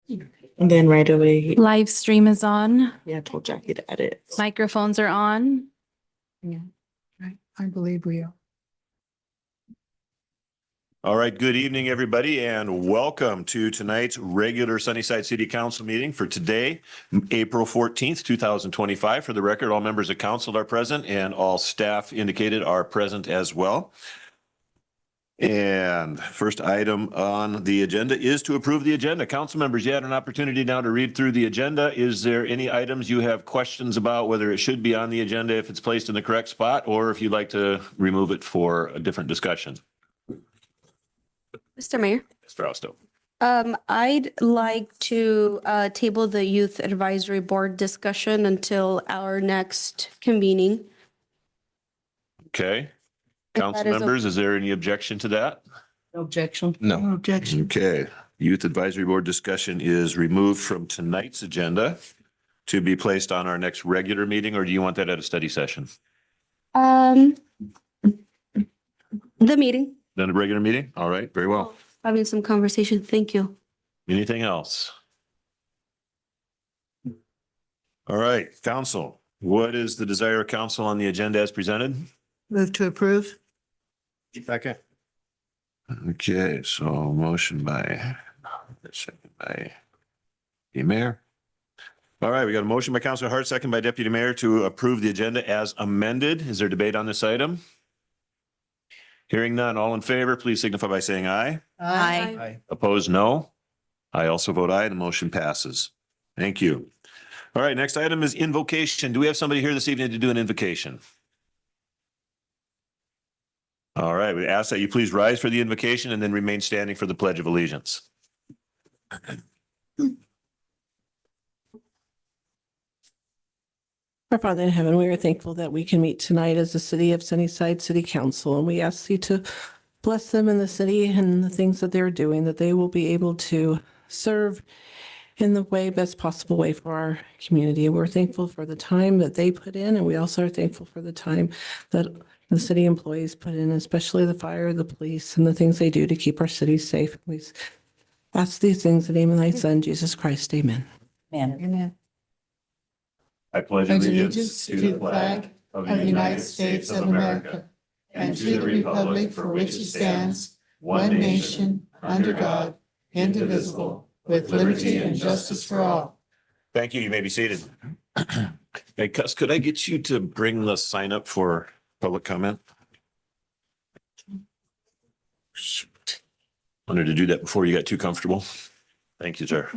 And then right away, Live stream is on. yeah, I told Jackie to edit. Microphones are on. Yeah. I believe we are. All right, good evening, everybody, and welcome to tonight's regular Sunnyside City Council meeting for today, April 14th, 2025. For the record, all members of council are present and all staff indicated are present as well. And first item on the agenda is to approve the agenda. Council members, you had an opportunity now to read through the agenda. Is there any items you have questions about, whether it should be on the agenda if it's placed in the correct spot, or if you'd like to remove it for a different discussion? Mr. Mayor, Mr. Fausto. I'd like to table the Youth Advisory Board discussion until our next convening. Okay. If Council that is members, is there any objection to that? No objection? No. objection. Okay. Youth Advisory Board discussion is removed from tonight's agenda to be placed on our next regular meeting, or do you want that at a study session? The meeting, Then a regular meeting? All right, very well. having some conversation. Thank you. Anything else? All right, council, what is the desire of council on the agenda as presented? Move to approve. Second. Okay, so motion by, second by the mayor. All right, we got a motion by Councilor Hart, second by Deputy Mayor to approve the agenda as amended. Is there debate on this item? Hearing none, all in favor, please signify by saying aye. Aye. Opposed, no. I also vote aye. The motion passes. Thank you. All right, next item is invocation. Do we have somebody here this evening to do an invocation? All right, we ask that you please rise for the invocation and then remain standing for the Pledge of Allegiance. Our Father in heaven, we are thankful that we can meet tonight as the City of Sunnyside City Council, and we ask you to bless them in the city and the things that they're doing, that they will be able to serve in the best possible way for our community. We're thankful for the time that they put in, and we also are thankful for the time that the city employees put in, especially the fire, the police, and the things they do to keep our city safe. We ask these things in the name of thy Son, Jesus Christ. Amen. Amen. I pledge Allegiance to the flag of the United States of America and to the republic for which it stands, one nation, under God, indivisible, with liberty and justice for all. Thank you. You may be seated. Hey, Cuss, could I get you to bring the sign up for public comment? Wanted to do that before you got too comfortable. Thank you, sir.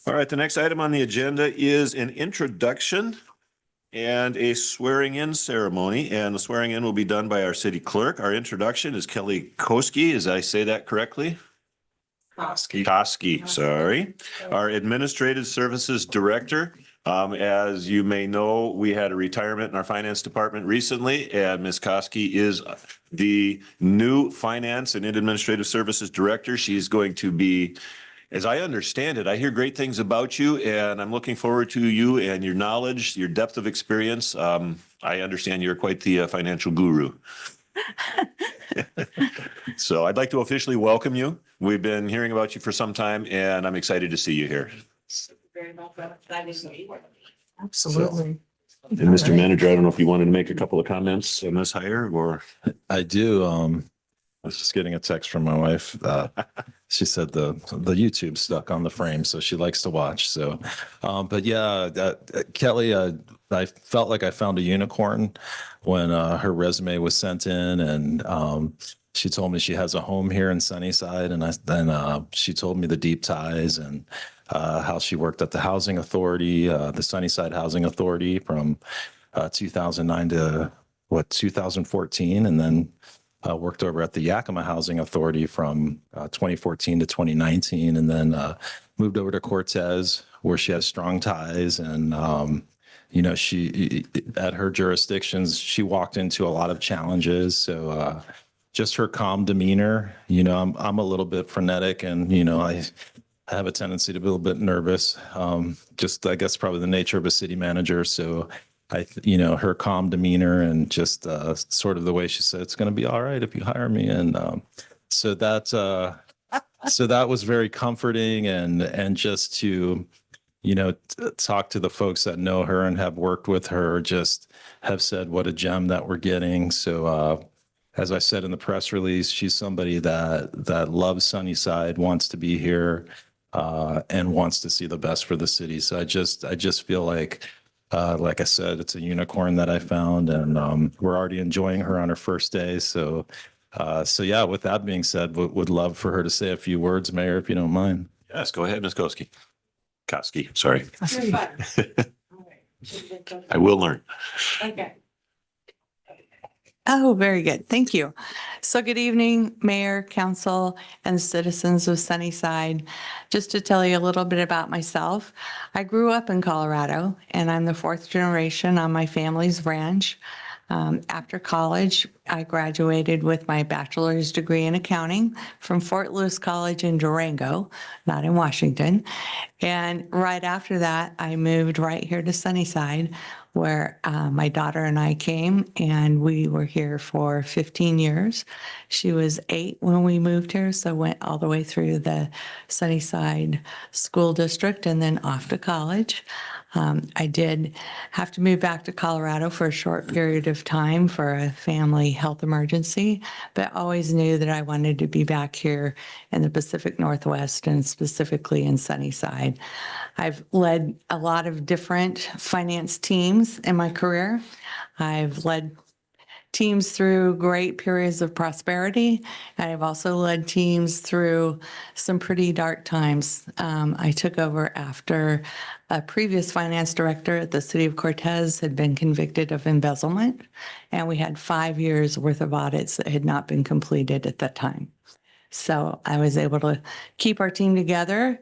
All right, the next item on the agenda is an introduction and a swearing in ceremony, and the swearing in will be done by our city clerk. Our introduction is Kelly Koski. As I say that correctly? Koski, sorry. Our Administrative Services Director. As you may know, we had a retirement in our finance department recently, and Ms. Koski is the new Finance and Administrative Services Director. She's going to be, as I understand it, I hear great things about you, and I'm looking forward to you and your knowledge, your depth of experience. I understand you're quite the financial guru. So I'd like to officially welcome you. We've been hearing about you for some time, and I'm excited to see you here. Absolutely. And Mr. Manager, I don't know if you wanted to make a couple of comments on this hire or. I do. I was just getting a text from my wife. She said the YouTube stuck on the frame, so she likes to watch. So, but yeah, Kelly, I felt like I found a unicorn when her resume was sent in, and she told me she has a home here in Sunnyside, and then she told me the deep ties and how she worked at the housing authority, the Sunnyside Housing Authority from 2009 to 2014, and then worked over at the Yakima Housing Authority from 2014 to 2019, and then moved over to Cortez, where she has strong ties. And, you know, she, at her jurisdictions, she walked into a lot of challenges. So just her calm demeanor, you know, I'm a little bit frenetic, and, you know, I have a tendency to be a little bit nervous. Just, I guess, probably the nature of a city manager. So you know, her calm demeanor and just sort of the way she said, it's going to be all right if you hire me. And so that's, So that was very comforting, and just to, talk to the folks that know her and have worked with her, just have said what a gem that we're getting. So as I said in the press release, she's somebody that loves Sunnyside, wants to be here, and wants to see the best for the city. So I just feel like I said, it's a unicorn that I found, and we're already enjoying her on her first day. So yeah, with that being said, would love for her to say a few words, Mayor, if you don't mind. Yes, go ahead, Ms. Koski, sorry. I will learn. Okay. Oh, very good. Thank you. So good evening, Mayor, Council, and citizens of Sunnyside. Just to tell you a little bit about myself, I grew up in Colorado, and I'm the fourth generation on my family's ranch. After college, I graduated with my bachelor's degree in accounting from Fort Lewis College in Durango, not in Washington. And right after that, I moved right here to Sunnyside, where my daughter and I came, and we were here for 15 years. She was 8 when we moved here, so went all the way through the Sunnyside School District and then off to college. I did have to move back to Colorado for a short period of time for a family health emergency, but always knew that I wanted to be back here in the Pacific Northwest and specifically in Sunnyside. I've led a lot of different finance teams in my career. I've led teams through great periods of prosperity. And I've also led teams through some pretty dark times. I took over after a previous finance director at the city of Cortez had been convicted of embezzlement, and we had 5 years worth of audits that had not been completed at that time. So I was able to keep our team together.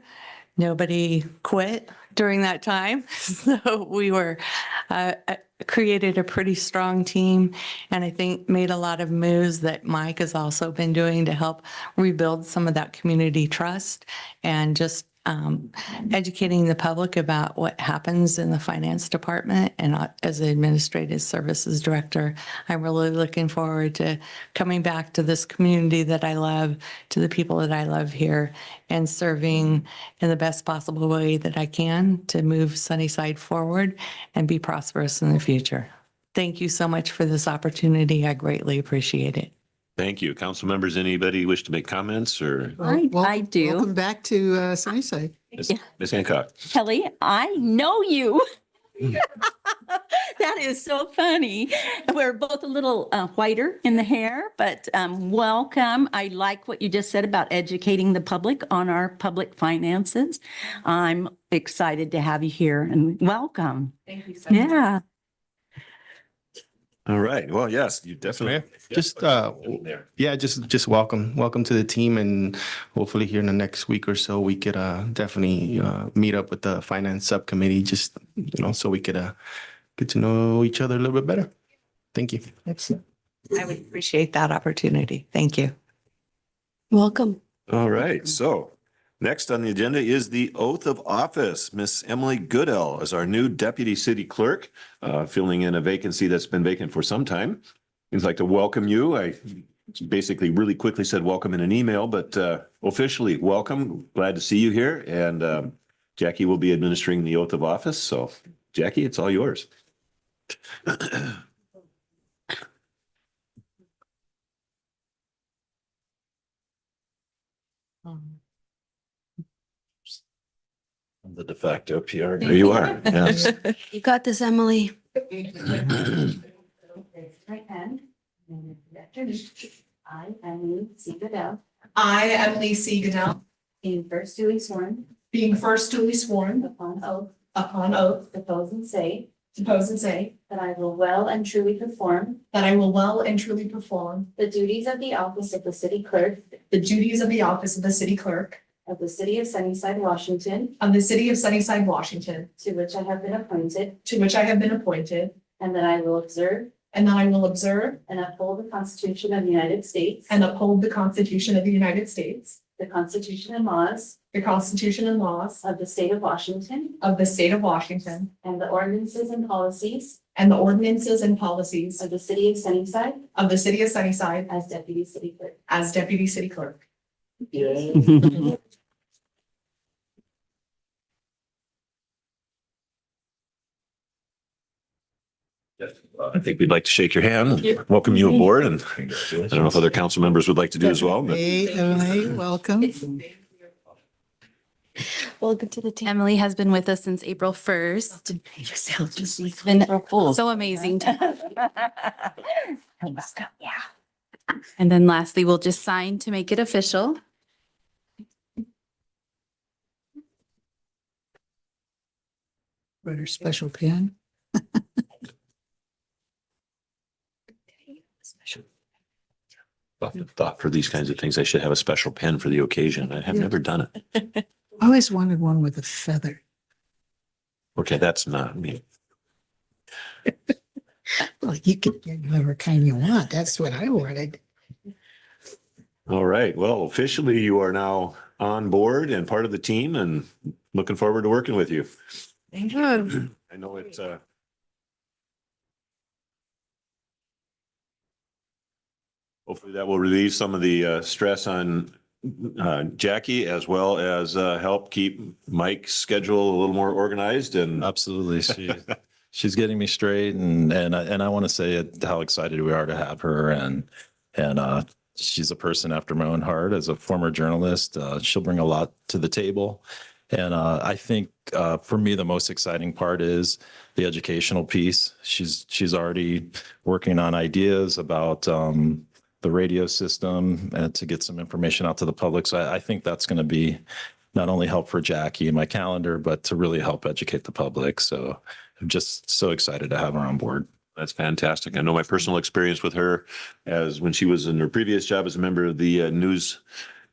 Nobody quit during that time. So we were created a pretty strong team, and I think made a lot of moves that Mike has also been doing to help rebuild some of that community trust and just educating the public about what happens in the finance department. And as an administrative services director, I'm really looking forward to coming back to this community that I love, to the people that I love here, and serving in the best possible way that I can to move Sunnyside forward and be prosperous in the future. Thank you so much for this opportunity. I greatly appreciate it. Thank you. Council members, anybody wish to make comments or I do. Welcome back to Sunnyside. Ms. Hancock? Kelly, I know you. That is so funny. We're both a little whiter in the hair, but welcome. I like what you just said about educating the public on our public finances. I'm excited to have you here and welcome. Thank you so much. Yeah. All right. Well, yes, you definitely. Just just welcome to the team, and hopefully here in the next week or so we could definitely meet up with the finance subcommittee, just so we could get to know each other a little bit better. Thank you. Excellent. I would appreciate that opportunity. Thank you. Welcome. All right. So next on the agenda is the oath of office. Miss Emily Goodell is our new deputy city clerk, filling in a vacancy that's been vacant for some time. I'd like to welcome you. I basically really quickly said welcome in an email, but officially welcome. Glad to see you here. And Jackie will be administering the oath of office. So Jackie, it's all yours. I'm the de facto PR. There you are. Yes. You got this, Emily. Right hand. I, Emily C. Goodell, I, Emily C. Goodell, being first duly sworn being first duly sworn upon oath, upon oath, depose and say depose and say that I will well and truly perform that I will well and truly perform the duties of the office of the city clerk the duties of the office of the city clerk of the city of Sunnyside, Washington, of the city of Sunnyside, Washington, to which I have been appointed, to which I have been appointed, and that I will observe and that I will observe and uphold the Constitution of the United States, and uphold the Constitution of the United States, the Constitution and laws the Constitution and laws of the state of Washington, of the state of Washington, and the ordinances and policies and the ordinances and policies of the city of Sunnyside of the city of Sunnyside as deputy city clerk. as deputy city clerk. I think we'd like to shake your hand, and welcome you aboard, and I don't know if other council members would like to do as well, but Emily, welcome. Welcome to the team. Emily has been with us since April 1st. It's been so amazing. Yeah. And then lastly, we'll just sign to make it official. Write her special pen. thought for these kinds of things, I should have a special pen for the occasion. I have never done it. I always wanted one with a feather. Okay, that's not me. Well, you can get whatever kind you want. That's what I wanted. All right. Well, officially you are now on board and part of the team, and looking forward to working with you. Good. I know it's hopefully that will relieve some of the stress on Jackie, as well as help keep Mike's schedule a little more organized. And Absolutely. She's getting me straight, and I want to say how excited we are to have her, and she's a person after my own heart. As a former journalist, she'll bring a lot to the table. And I think for me, the most exciting part is the educational piece. She's already working on ideas about the radio system and to get some information out to the public. So I think that's going to be not only help for Jackie and my calendar, but to really help educate the public. So I'm just so excited to have her on board. that's fantastic. I know my personal experience with her as when she was in her previous job as a member of the news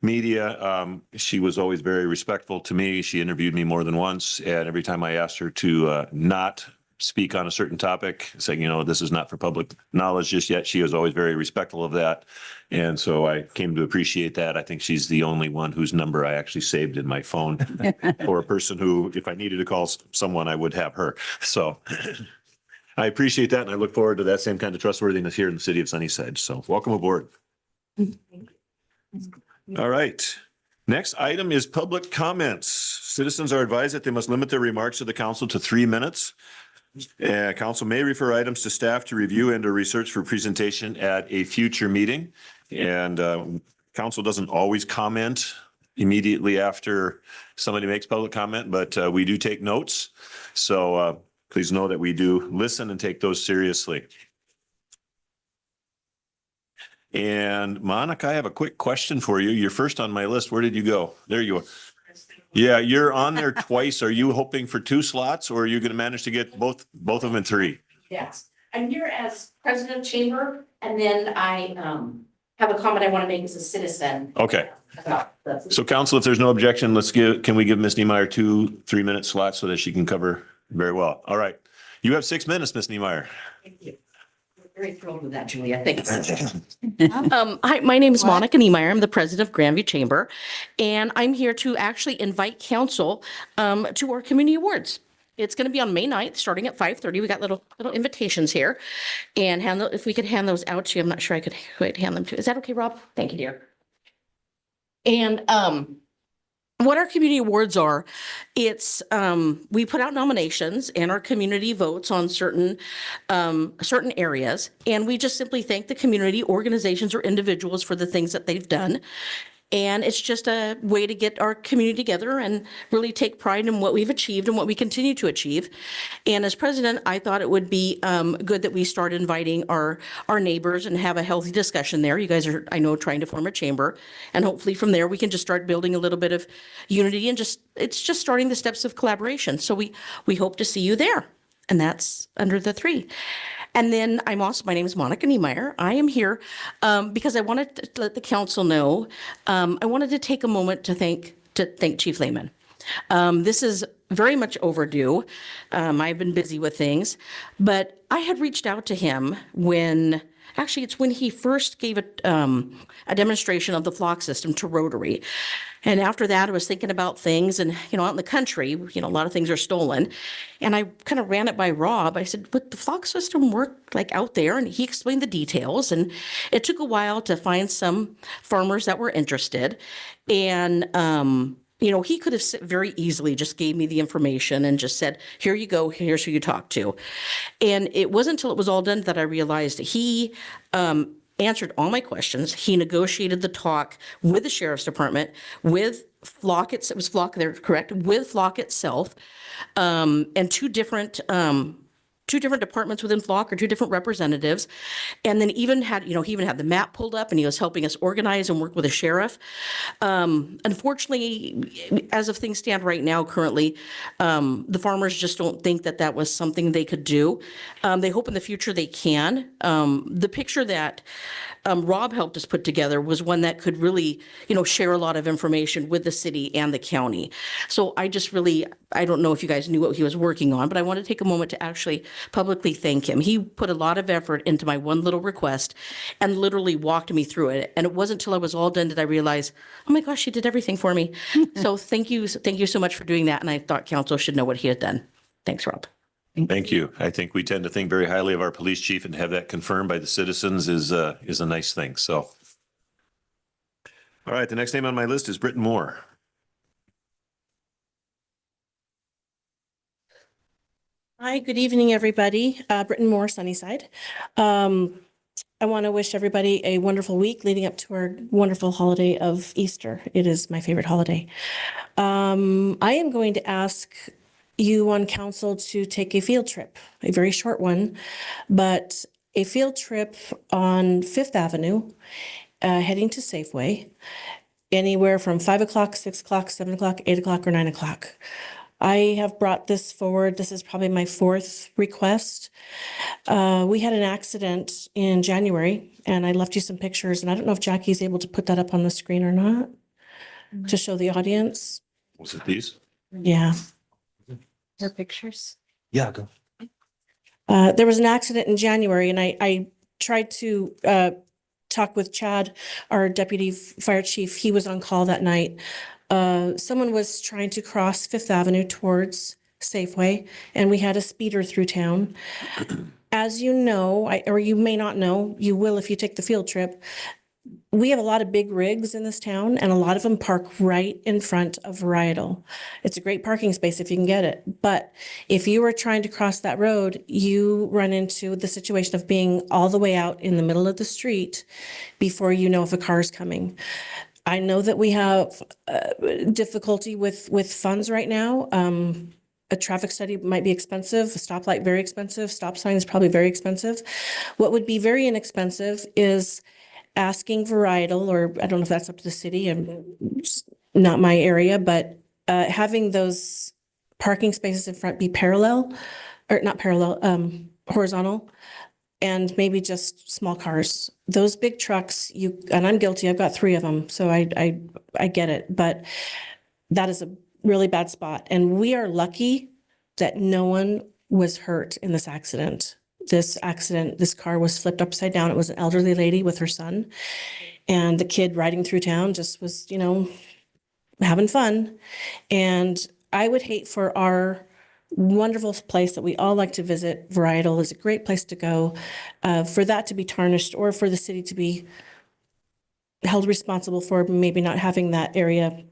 media. She was always very respectful to me. She interviewed me more than once. And every time I asked her to not speak on a certain topic, saying, you know, this is not for public knowledge just yet, she was always very respectful of that. And so I came to appreciate that. I think she's the only one whose number I actually saved in my phone for a person who, if I needed to call someone, I would have her. So I appreciate that. And I look forward to that same kind of trustworthiness here in the city of Sunnyside. So welcome aboard. All right. Next item is public comments. Citizens are advised that they must limit their remarks to the council to 3 minutes. Council may refer items to staff to review and or research for presentation at a future meeting. And council doesn't always comment immediately after somebody makes public comment, but we do take notes. So please know that we do listen and take those seriously. And Monica, I have a quick question for you. You're first on my list. Where did you go? There you are. Yeah, you're on there twice. Are you hoping for 2 slots, or are you going to manage to get both of them in 3? Yes, I'm here as president of chamber, and then I have a comment I want to make as a citizen. Okay. About the. So council, if there's no objection, can we give Ms. Niemeyer 2 3-minute slots so that she can cover very well? All right. You have 6 minutes, Ms. Niemeyer. Thank you. Very thrilled with that, Julia. Thanks. Hi, my name is Monica Niemeyer. I'm the president of Grandview Chamber, and I'm here to actually invite council to our community awards. It's going to be on May 9th, starting at 5:30. We got little invitations here, and if we could hand those out to you, I'm not sure I could who I'd hand them to. Is that okay, Rob? Thank you, dear. And what our community awards are, it's we put out nominations and our community votes on certain areas, and we just simply thank the community, organizations, or individuals for the things that they've done. And it's just a way to get our community together and really take pride in what we've achieved and what we continue to achieve. And as president, I thought it would be good that we start inviting our neighbors and have a healthy discussion there. You guys are, I know, trying to form a chamber, and hopefully from there we can just start building a little bit of unity, and it's just starting the steps of collaboration. So we hope to see you there, and that's under the 3. And then my name is Monica Niemeyer. I am here because I wanted to let the council know, I wanted to take a moment to thank Chief Lehman. This is very much overdue. I've been busy with things, but I had reached out to him when actually, it's when he first gave a demonstration of the flock system to Rotary. And after that, I was thinking about things and, out in the country, a lot of things are stolen. And I kind of ran it by Rob. I said, would the flock system work like out there? And he explained the details. And it took a while to find some farmers that were interested. And, he could have very easily just gave me the information and just said, here you go, here's who you talk to. And it wasn't until it was all done that I realized he answered all my questions. He negotiated the talk with the sheriff's department, with Flock, it was Flock there, correct? With Flock itself, and two different departments within Flock, or two different representatives. And then even had, he even had the map pulled up and he was helping us organize and work with the sheriff. Unfortunately, as of things stand right now, currently, the farmers just don't think that that was something they could do. They hope in the future they can. The picture that Rob helped us put together was one that could really, share a lot of information with the city and the county. So I don't know if you guys knew what he was working on, but I want to take a moment to actually publicly thank him. He put a lot of effort into my one little request and literally walked me through it. And it wasn't until I was all done did I realize, oh my gosh, he did everything for me. So thank you so much for doing that. And I thought council should know what he had done. Thanks, Rob. Thank you. I think we tend to think very highly of our police chief, and to have that confirmed by the citizens is a nice thing. So, all right, the next name on my list is Britton Moore. Hi, good evening, everybody. Britton Moore, Sunnyside. I want to wish everybody a wonderful week leading up to our wonderful holiday of Easter. It is my favorite holiday. I am going to ask you on council to take a field trip, a very short one, but a field trip on Fifth Avenue, heading to Safeway, anywhere from 5 o'clock, 6 o'clock, 7 o'clock, 8 o'clock, or 9 o'clock. I have brought this forward. This is probably my fourth request. We had an accident in January, and I left you some pictures, and I don't know if Jackie's able to put that up on the screen or not to show the audience. Was it these? Yeah. Her pictures. Yeah, go. There was an accident in January, and I tried to talk with Chad, our deputy fire chief. He was on call that night. Someone was trying to cross Fifth Avenue towards Safeway, and we had a speeder through town. As you know, or you may not know, you will if you take the field trip, we have a lot of big rigs in this town, and a lot of them park right in front of Varietal. It's a great parking space if you can get it. But if you were trying to cross that road, you run into the situation of being all the way out in the middle of the street before you know if a car is coming. I know that we have difficulty with funds right now. A traffic study might be expensive, a stoplight very expensive, stop sign is probably very expensive. What would be very inexpensive is asking Varietal, or I don't know if that's up to the city, and it's not my area, but having those parking spaces in front be parallel, or not parallel, horizontal, and maybe just small cars. Those big trucks, and I'm guilty, I've got 3 of them, so I get it, but that is a really bad spot. And we are lucky that no one was hurt in this accident. This car was flipped upside down. It was an elderly lady with her son. And the kid riding through town just was, having fun. And I would hate for our wonderful place that we all like to visit, Varietal is a great place to go, for that to be tarnished, or for the city to be held responsible for maybe not having that area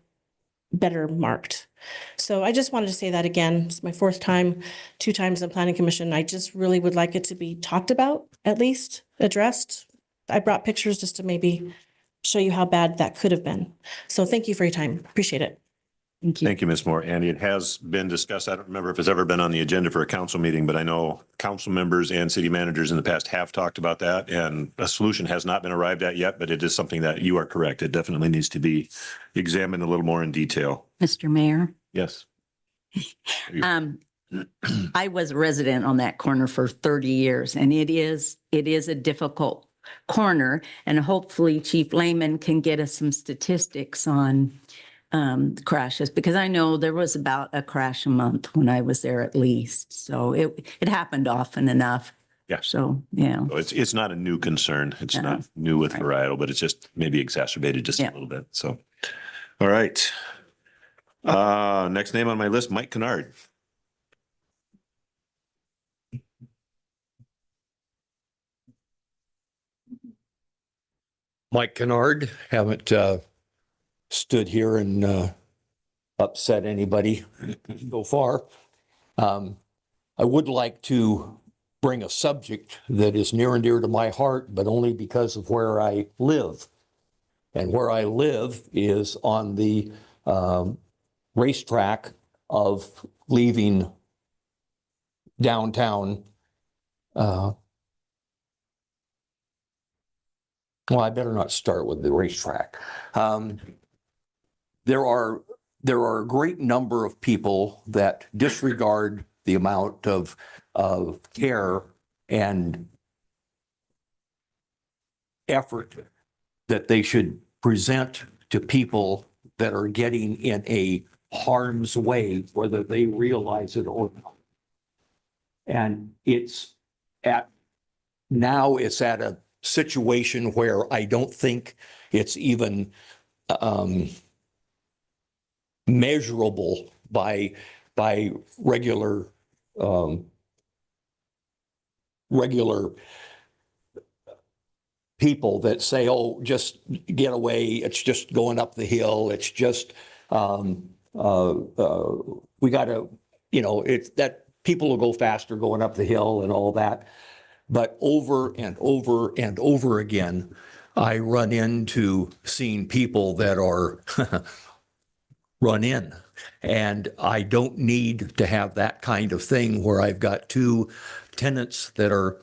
better marked. So I just wanted to say that again. It's my 4th time, 2 times in Planning Commission. I just really would like it to be talked about, at least addressed. I brought pictures just to maybe show you how bad that could have been. So thank you for your time. Appreciate it. Thank you. Thank you, Ms. Moore. And it has been discussed. I don't remember if it's ever been on the agenda for a council meeting, but I know council members and city managers in the past have talked about that, and a solution has not been arrived at yet, but it is something that you are correct. It definitely needs to be examined a little more in detail. Mr. Mayor, Yes. I was a resident on that corner for 30 years, and it is a difficult corner, and hopefully Chief Lehman can get us some statistics on crashes, because I know there was about a crash a month when I was there at least. So it happened often enough. Yeah. So, yeah. So it's not a new concern. It's Uh-huh. not new with Right. varietal, but it's just maybe exacerbated just a Yeah. little bit. So, all right. Next name on my list, Mike Kennard. Mike Kennard, haven't stood here and upset anybody so far. I would like to bring a subject that is near and dear to my heart, but only because of where I live. And where I live is on the racetrack of leaving downtown. Well, I better not start with the racetrack. There are a great number of people that disregard the amount of care and effort that they should present to people that are getting in a harm's way, whether they realize it or not. And it's at a situation where I don't think it's even measurable by regular regular people that say, "Oh, just get away. It's just going up the hill. It's just we got to, it's that people will go faster going up the hill and all that." But over and over and over again, I run into seeing people that are run in. And I don't need to have that kind of thing where I've got two tenants that are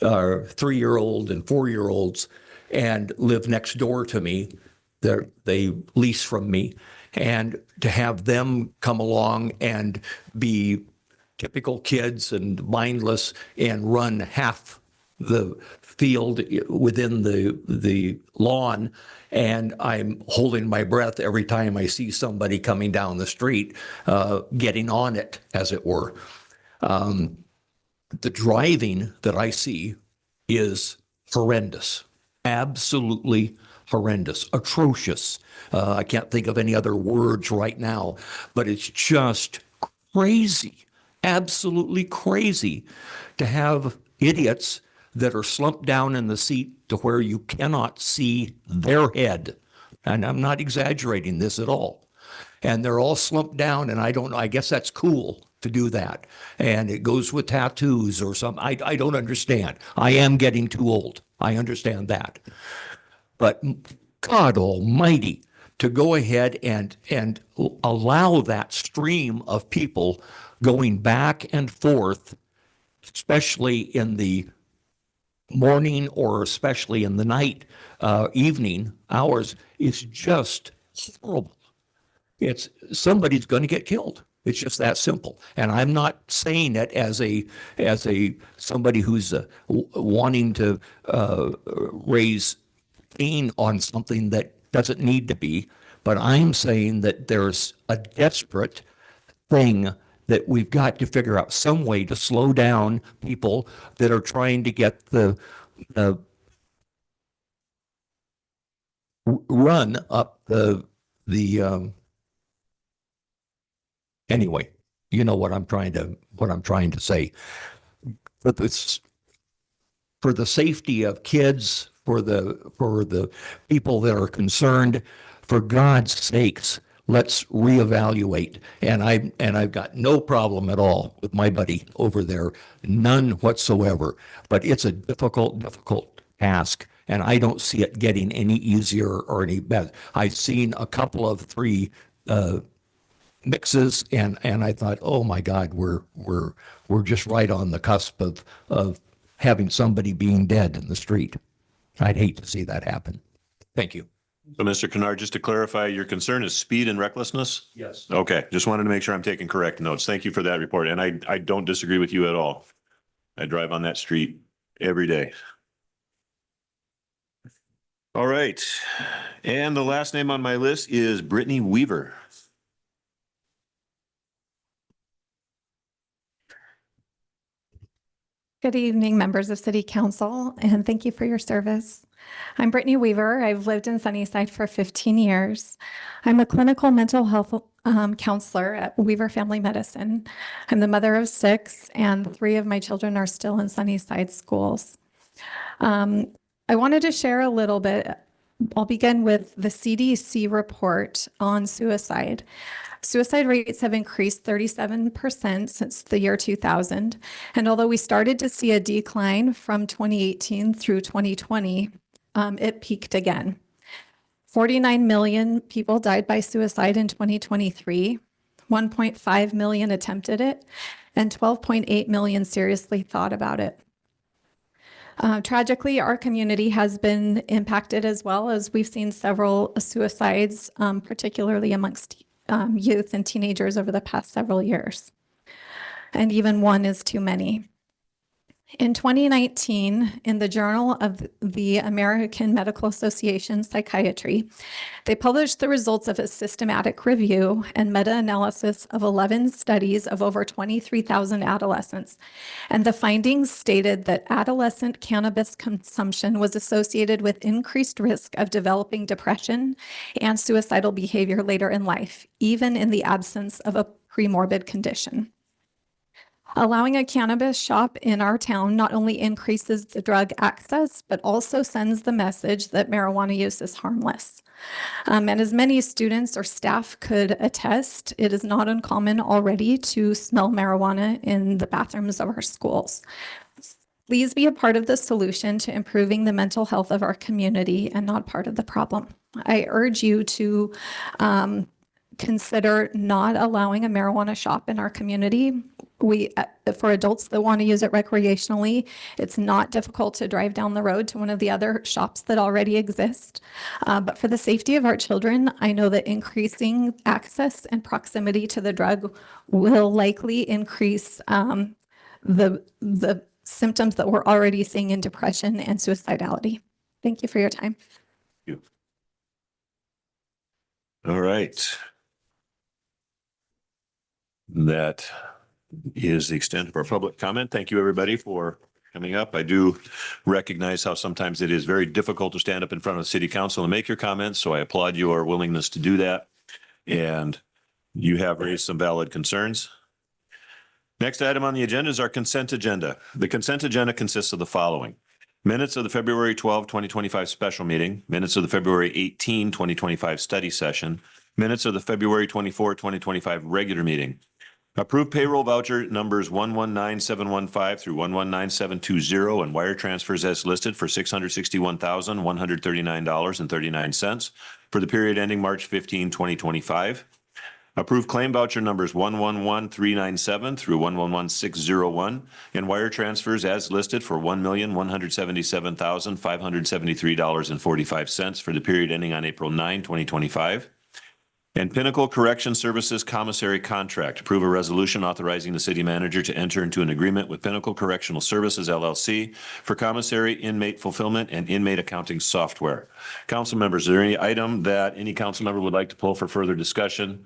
3-year-old and 4-year-olds and live next door to me. They lease from me. And to have them come along and be typical kids and mindless and run half the field within the lawn, and I'm holding my breath every time I see somebody coming down the street, getting on it, as it were. The driving that I see is horrendous, absolutely horrendous, atrocious. I can't think of any other words right now, but it's just crazy, absolutely crazy to have idiots that are slumped down in the seat to where you cannot see their head. And I'm not exaggerating this at all. And they're all slumped down, and I don't know, I guess that's cool to do that. And it goes with tattoos or something. I don't understand. I am getting too old. I understand that. But God almighty, to go ahead and allow that stream of people going back and forth, especially in the morning or especially in the night, evening hours, is just horrible. It's somebody's going to get killed. It's just that simple. And I'm not saying it as a somebody who's wanting to raise pain on something that doesn't need to be, but I'm saying that there's a desperate thing that we've got to figure out some way to slow down people that are trying to get the run up the anyway, you know what I'm trying to say. But it's for the safety of kids, for the people that are concerned, for God's sakes, let's reevaluate. And I've got no problem at all with my buddy over there, none whatsoever. But it's a difficult task, and I don't see it getting any easier or any better. I've seen a couple of 3 mixes, and I thought, oh my God, we're just right on the cusp of having somebody being dead in the street. I'd hate to see that happen. Thank you. So, Mr. Kennard, just to clarify, your concern is speed and recklessness? Yes. Okay, just wanted to make sure I'm taking correct notes. Thank you for that report. And I don't disagree with you at all. I drive on that street every day. All right. And the last name on my list is Brittany Weaver. Good evening, members of City Council, and thank you for your service. I'm Brittany Weaver. I've lived in Sunnyside for 15 years. I'm a clinical mental health counselor at Weaver Family Medicine. I'm the mother of 6, and 3 of my children are still in Sunnyside schools. I wanted to share a little bit. I'll begin with the CDC report on suicide. Suicide rates have increased 37% since the year 2000. And although we started to see a decline from 2018 through 2020, it peaked again. 49 million people died by suicide in 2023. 1.5 million attempted it, and 12.8 million seriously thought about it. Tragically, our community has been impacted as well, as we've seen several suicides, particularly amongst youth and teenagers over the past several years. And even one is too many. In 2019, in the Journal of the American Medical Association Psychiatry, they published the results of a systematic review and meta-analysis of 11 studies of over 23,000 adolescents. And the findings stated that adolescent cannabis consumption was associated with increased risk of developing depression and suicidal behavior later in life, even in the absence of a premorbid condition. Allowing a cannabis shop in our town not only increases the drug access, but also sends the message that marijuana use is harmless. And as many students or staff could attest, it is not uncommon already to smell marijuana in the bathrooms of our schools. Please be a part of the solution to improving the mental health of our community and not part of the problem. I urge you to consider not allowing a marijuana shop in our community. For adults that want to use it recreationally, it's not difficult to drive down the road to one of the other shops that already exist. But for the safety of our children, I know that increasing access and proximity to the drug will likely increase the symptoms that we're already seeing in depression and suicidality. Thank you for your time. Thank you. All right. That is the extent of our public comment. Thank you, everybody, for coming up. I do recognize how sometimes it is very difficult to stand up in front of the city council and make your comments, so I applaud your willingness to do that. And you have raised some valid concerns. Next item on the agenda is our consent agenda. The consent agenda consists of the following: minutes of the February 12, 2025 special meeting, minutes of the February 18, 2025 study session, minutes of the February 24, 2025 regular meeting. Approved payroll voucher numbers 119715 through 119720 and wire transfers as listed for $661,139.39 for the period ending March 15, 2025. Approved claim voucher numbers 111397 through 111601 and wire transfers as listed for $1,177,573.45 for the period ending on April 9, 2025. And Pinnacle Correction Services Commissary Contract. Approve a resolution authorizing the city manager to enter into an agreement with Pinnacle Correctional Services, LLC for commissary inmate fulfillment and inmate accounting software. Council members, is there any item that any council member would like to pull for further discussion?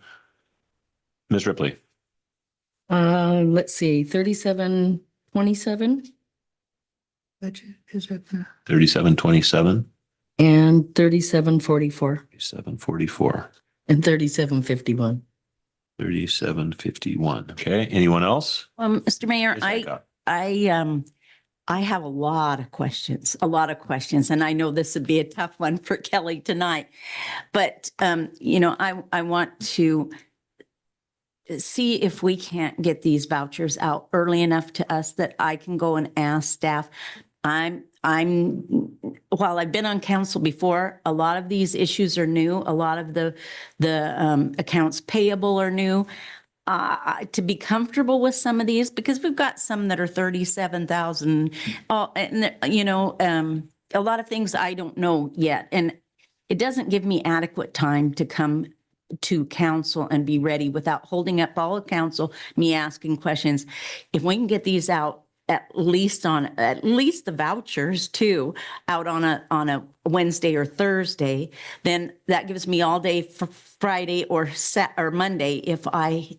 Ms. Ripley. Let's see, 3727 Budget is right there. 3727. and 3744 3744. and 3751. 3751. Okay. Anyone else? Mr. Mayor, Ms. Hancock. I have a lot of questions, and I know this would be a tough one for Kelly tonight. But, I want to see if we can't get these vouchers out early enough to us that I can go and ask staff. While I've been on council before, a lot of these issues are new. A lot of the accounts payable are new. To be comfortable with some of these, because we've got some that are 37,000, and a lot of things I don't know yet. And it doesn't give me adequate time to come to council and be ready without holding up all of council, me asking questions. If we can get these out at least the vouchers too, out on a Wednesday or Thursday, then that gives me all day for Friday or Monday if I,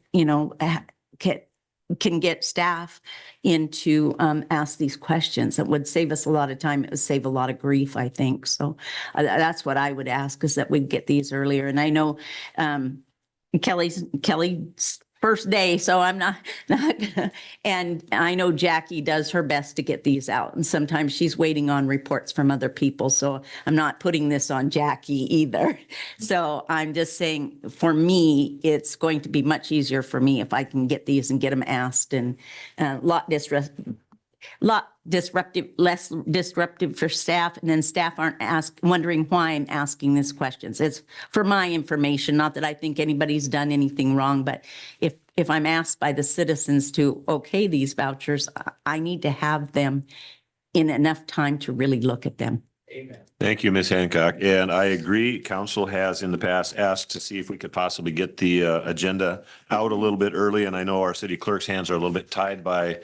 can get staff in to ask these questions. It would save us a lot of time. It would save a lot of grief, I think. So that's what I would ask, is that we get these earlier. And I know Kelly's first day, so I'm not gonna, and I know Jackie does her best to get these out. And sometimes she's waiting on reports from other people. So I'm not putting this on Jackie either. So I'm just saying, for me, it's going to be much easier for me if I can get these and get them asked, and less disruptive for staff, and then staff aren't wondering why I'm asking these questions. It's for my information, not that I think anybody's done anything wrong, but if I'm asked by the citizens to okay these vouchers, I need to have them in enough time to really look at them. Thank you, Ms. Hancock. And I agree, council has in the past asked to see if we could possibly get the agenda out a little bit early. And I know our city clerk's hands are a little bit tied by,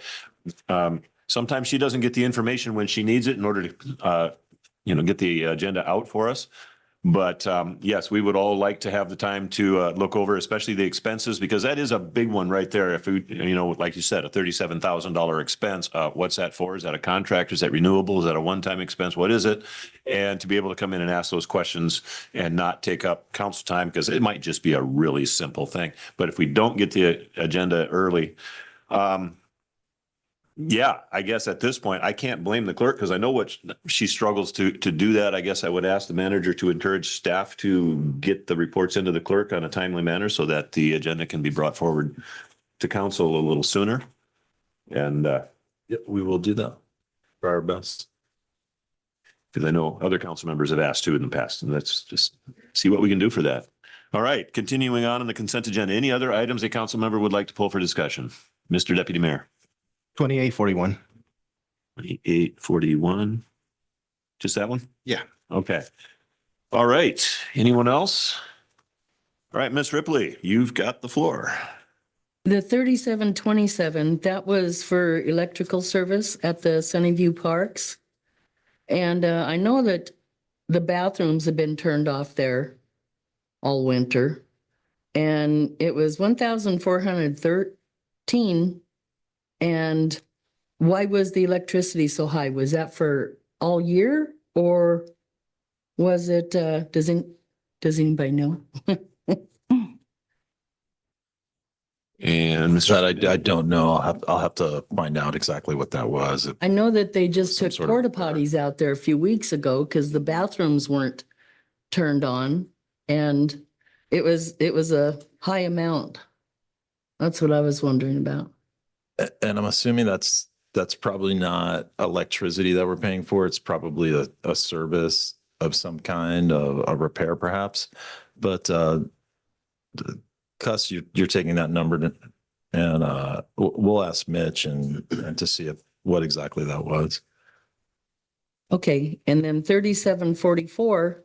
sometimes she doesn't get the information when she needs it in order to, get the agenda out for us. But yes, we would all like to have the time to look over, especially the expenses, because that is a big one right there. If we, like you said, a $37,000 expense, what's that for? Is that a contract? Is that renewable? Is that a one-time expense? What is it? And to be able to come in and ask those questions and not take up council time, because it might just be a really simple thing. But if we don't get the agenda early, yeah, I guess at this point, I can't blame the clerk, because I know what she struggles to do that. I guess I would ask the manager to encourage staff to get the reports into the clerk on a timely manner so that the agenda can be brought forward to council a little sooner. And we will do that for our best. Because I know other council members have asked too in the past, and let's just see what we can do for that. All right, continuing on in the consent agenda. Any other items a council member would like to pull for discussion? Mr. Deputy Mayor. 2841. 2841. Just that one? Yeah. Okay. All right. Anyone else? All right, Miss Ripley, you've got the floor. The 3727, that was for electrical service at the Sunnyview Parks. And I know that the bathrooms have been turned off there all winter. And it was 1,413. And why was the electricity so high? Was that for all year, or was it, does anybody know? And Mr. That I don't know. I'll have to find out exactly what that was. I know that they just Some took sort of- porta potties out there a few weeks ago because the bathrooms weren't turned on, and it was a high amount. That's what I was wondering about. And I'm assuming that's probably not electricity that we're paying for. It's probably a service of some kind, of a repair perhaps. But Cuss, you're taking that number and we'll ask Mitch and to see what exactly that was. Okay, and then 3744,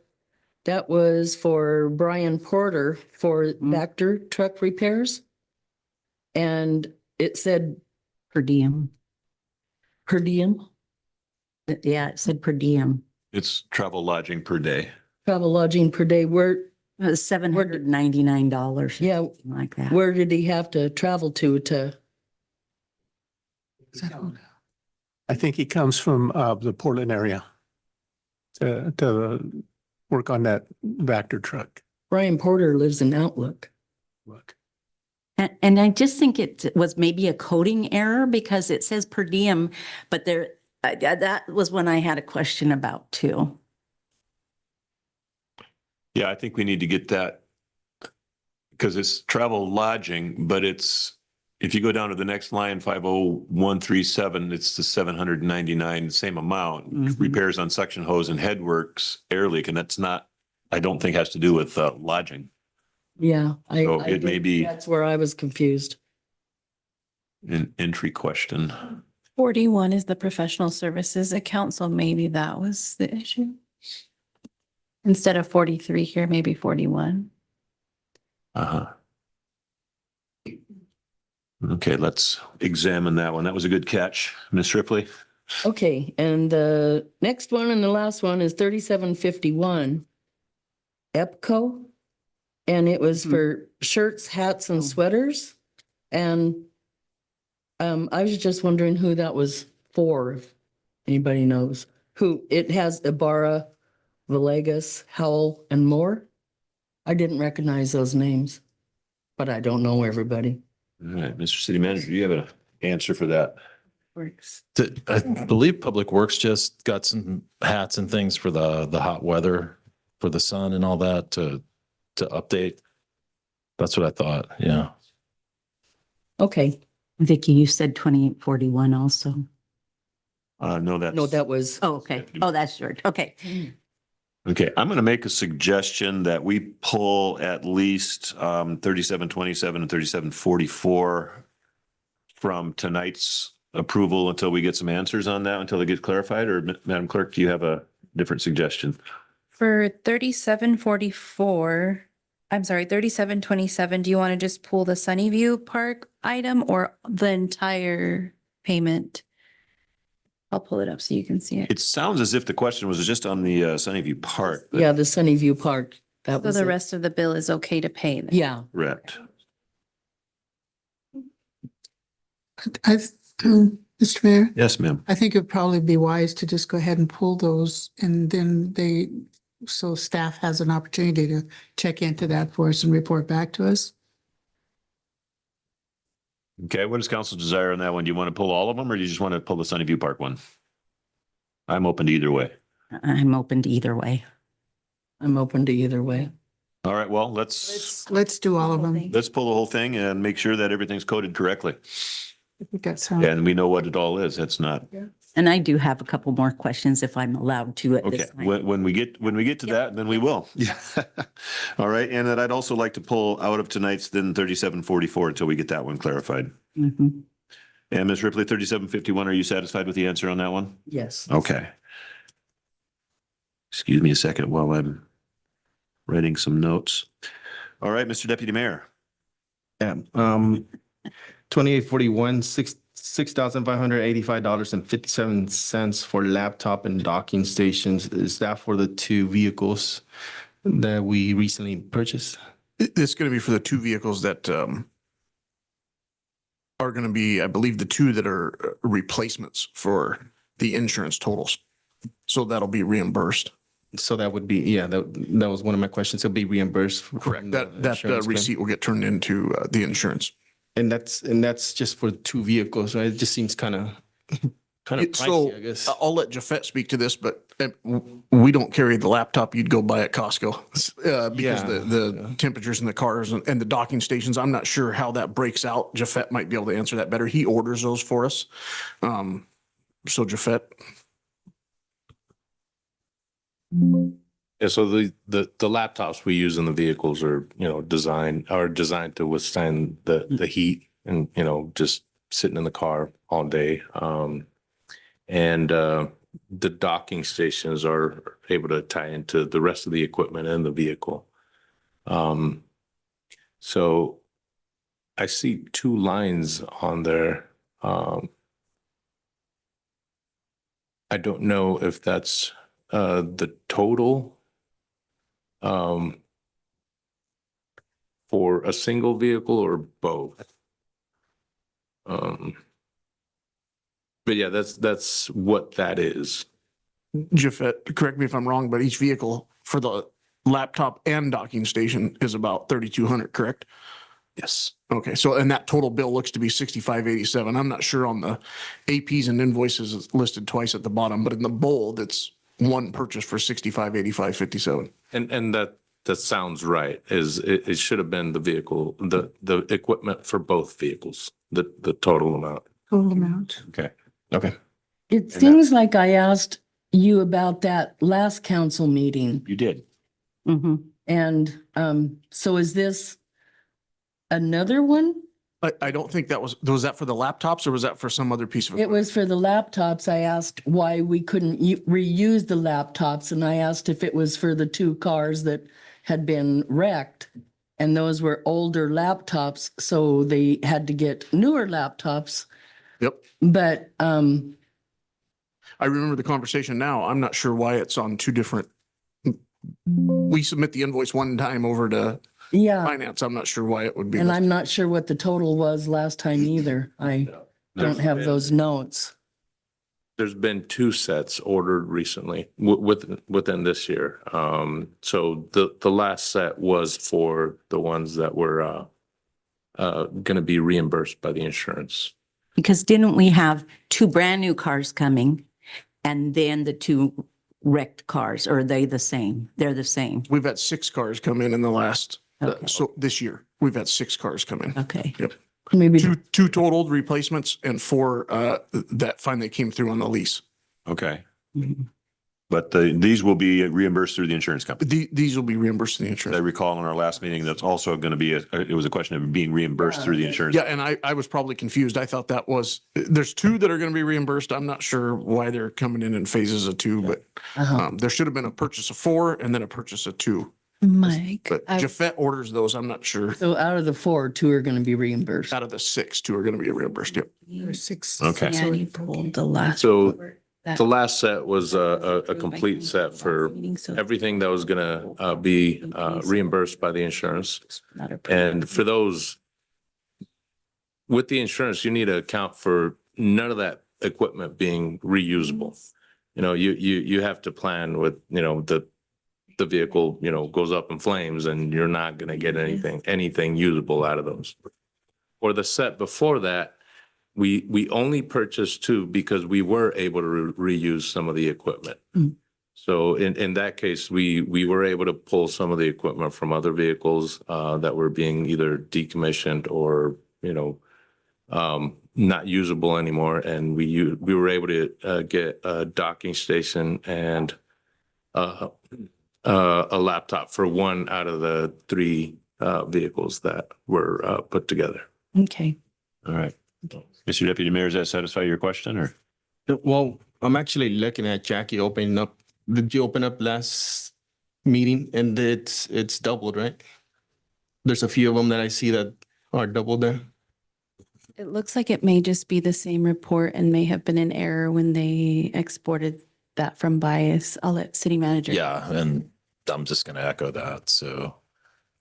that was for Brian Porter for Vector truck repairs. And it said Per diem. per diem, Yeah, it said per diem. It's travel lodging per day. travel lodging per day. Where, It was $799. yeah, something like that. where did he have to travel to? I think he comes from the Portland area to work on that Vector truck. Brian Porter lives in Outlook. Look. And I just think it was maybe a coding error because it says per diem, but that was one I had a question about too. Yeah, I think we need to get that because it's travel lodging, but it's, if you go down to the next line, 50137, it's the 799, same amount. Mm-hmm. Repairs on suction hose and headworks, air leak, and that's not, I don't think has to do with lodging. Yeah. So it may be- That's where I was confused. An entry question. 41 is the professional services account, so maybe that was the issue. Instead of 43 here, maybe 41. Uh-huh. Okay, let's examine that one. That was a good catch, Miss Ripley. Okay, and the next one and the last one is 3751. EPCO. And it was for shirts, hats, and sweaters. And I was just wondering who that was for, if anybody knows. Who, it has Ibarra, Villegas, Howell, and more? I didn't recognize those names, but I don't know everybody. All right, Mr. City Manager, do you have an answer for that? Works. I believe Public Works just got some hats and things for the hot weather, for the sun and all that to update. That's what I thought. Yeah. Okay. Vicky, you said 2841 also. No, that's. No, that was, Oh, okay. Oh, that's yours. Okay. Okay, I'm going to make a suggestion that we pull at least 3727 and 3744 from tonight's approval until we get some answers on that, until they get clarified, or Madam Clerk, do you have a different suggestion? For 3744, I'm sorry, 3727, do you want to just pull the Sunnyview Park item or the entire payment? I'll pull it up so you can see it. It sounds as if the question was just on the Sunnyview Park. but- yeah, the Sunnyview Park. That So was the it. rest of the bill is okay to pay then? Yeah. Correct. Mr. Mayor, Yes, ma'am. I think it'd probably be wise to just go ahead and pull those and then so staff has an opportunity to check into that for us and report back to us. Okay, what does council desire on that one? Do you want to pull all of them, or do you just want to pull the Sunnyview Park one? I'm open to either way. I'm open to either way. I'm open to either way. All right, well, let's Let's do all of them. pull the whole thing and make sure that everything's coded correctly. I think that sounds. And we know what it all is. It's not. And I do have a couple more questions if I'm allowed to at Okay, this time. when we get to that, then we will. Yeah. All right, and then I'd also like to pull out of tonight's then 3744 until we get that one clarified. Mhm. And Ms. Ripley, 3751, are you satisfied with the answer on that one? Yes. Okay. Excuse me a second while I'm writing some notes. All right, Mr. Deputy Mayor. Yeah, 2841, $6,585.57 for laptop and docking stations. Is that for the two vehicles that we recently purchased? It's going to be for the two vehicles that are going to be, I believe, the two that are replacements for the insurance totals. So that'll be reimbursed. So that would be, yeah, that was one of my questions. It'll be reimbursed. Correct. That receipt will get turned into the insurance. And that's just for two vehicles, right? It just seems kind of pricey, I guess. I'll let Jafet speak to this, but we don't carry the laptop you'd go buy at Costco because the temperatures in the cars and the docking stations, I'm not sure how that breaks out. Jafet might be able to answer that better. He orders those for us. So Jafet. Yeah, so the laptops we use in the vehicles are, designed to withstand the heat and, just sitting in the car all day. And the docking stations are able to tie into the rest of the equipment in the vehicle. So I see two lines on there. I don't know if that's the total for a single vehicle or both. But yeah, that's what that is. Jafet, correct me if I'm wrong, but each vehicle for the laptop and docking station is about 3,200, correct? Yes. Okay, so and that total bill looks to be 6587. I'm not sure on the APs and invoices it's listed twice at the bottom, but in the bold, it's one purchase for 6585.57. And that sounds right. It should have been the vehicle, the equipment for both vehicles, the total amount. Total amount. Okay. Okay. It seems like I asked you about that last council meeting. You did. Mm-hmm. And so is this another one? I don't think was that for the laptops or was that for some other piece of It equipment? was for the laptops. I asked why we couldn't reuse the laptops, and I asked if it was for the two cars that had been wrecked. And those were older laptops, so they had to get newer laptops. Yep. But I remember the conversation now. I'm not sure why it's on two different. We submit the invoice one time over to yeah, finance. I'm not sure why it would be. and listed. I'm not sure what the total was last time either. don't have those notes. There's been 2 sets ordered recently within this year. So the last set was for the ones that were going to be reimbursed by the insurance. Because didn't we have 2 brand new cars coming and then the 2 wrecked cars? Or are they the same? They're the same. We've had 6 cars come in the last, Okay. so this year, we've had 6 cars come in. Okay. Yep. Maybe Two totaled replacements and 4 that finally came through on the lease. Okay. But these will be reimbursed through the insurance company. These will be reimbursed to the I insurance. recall in our last meeting, that's also going to be, it was a question of being reimbursed through the insurance. Yeah, and I was probably confused. I thought that was, there's 2 that are going to be reimbursed. I'm not sure why they're coming in phases of 2, but there should have been a purchase of 4 and then a purchase of 2. Mike, But Jafet orders those. I'm not sure. So out of the 4, 2 are going to be reimbursed. Out of the 6, 2 are going to be reimbursed. Yep. 6. Okay. yeah, you pulled the last. So report that- the last set was a complete set for everything that was going to be reimbursed by the insurance. Not approved. And for those, with the insurance, you need to account for none of that equipment being reusable. You know, you have to plan with, you know, the vehicle, you know, goes up in flames and you're not going to get anything usable out of those. Or the set before that, we only purchased 2 because we were able to reuse some of the equipment. So in that case, we were able to pull some of the equipment from other vehicles that were being either decommissioned or, you know, not usable anymore. And we were able to get a docking station and a laptop for 1 out of the 3 vehicles that were put together. Okay. All right. Mr. Deputy Mayor, does that satisfy your question or? Well, I'm actually looking at Jackie opening up. Did you open up last meeting and it's doubled, right? There's a few of them that I see that are doubled there. It looks like it may just be the same report and may have been an error when they exported that from bias. I'll let city manager. Yeah, and I'm just going to echo that. So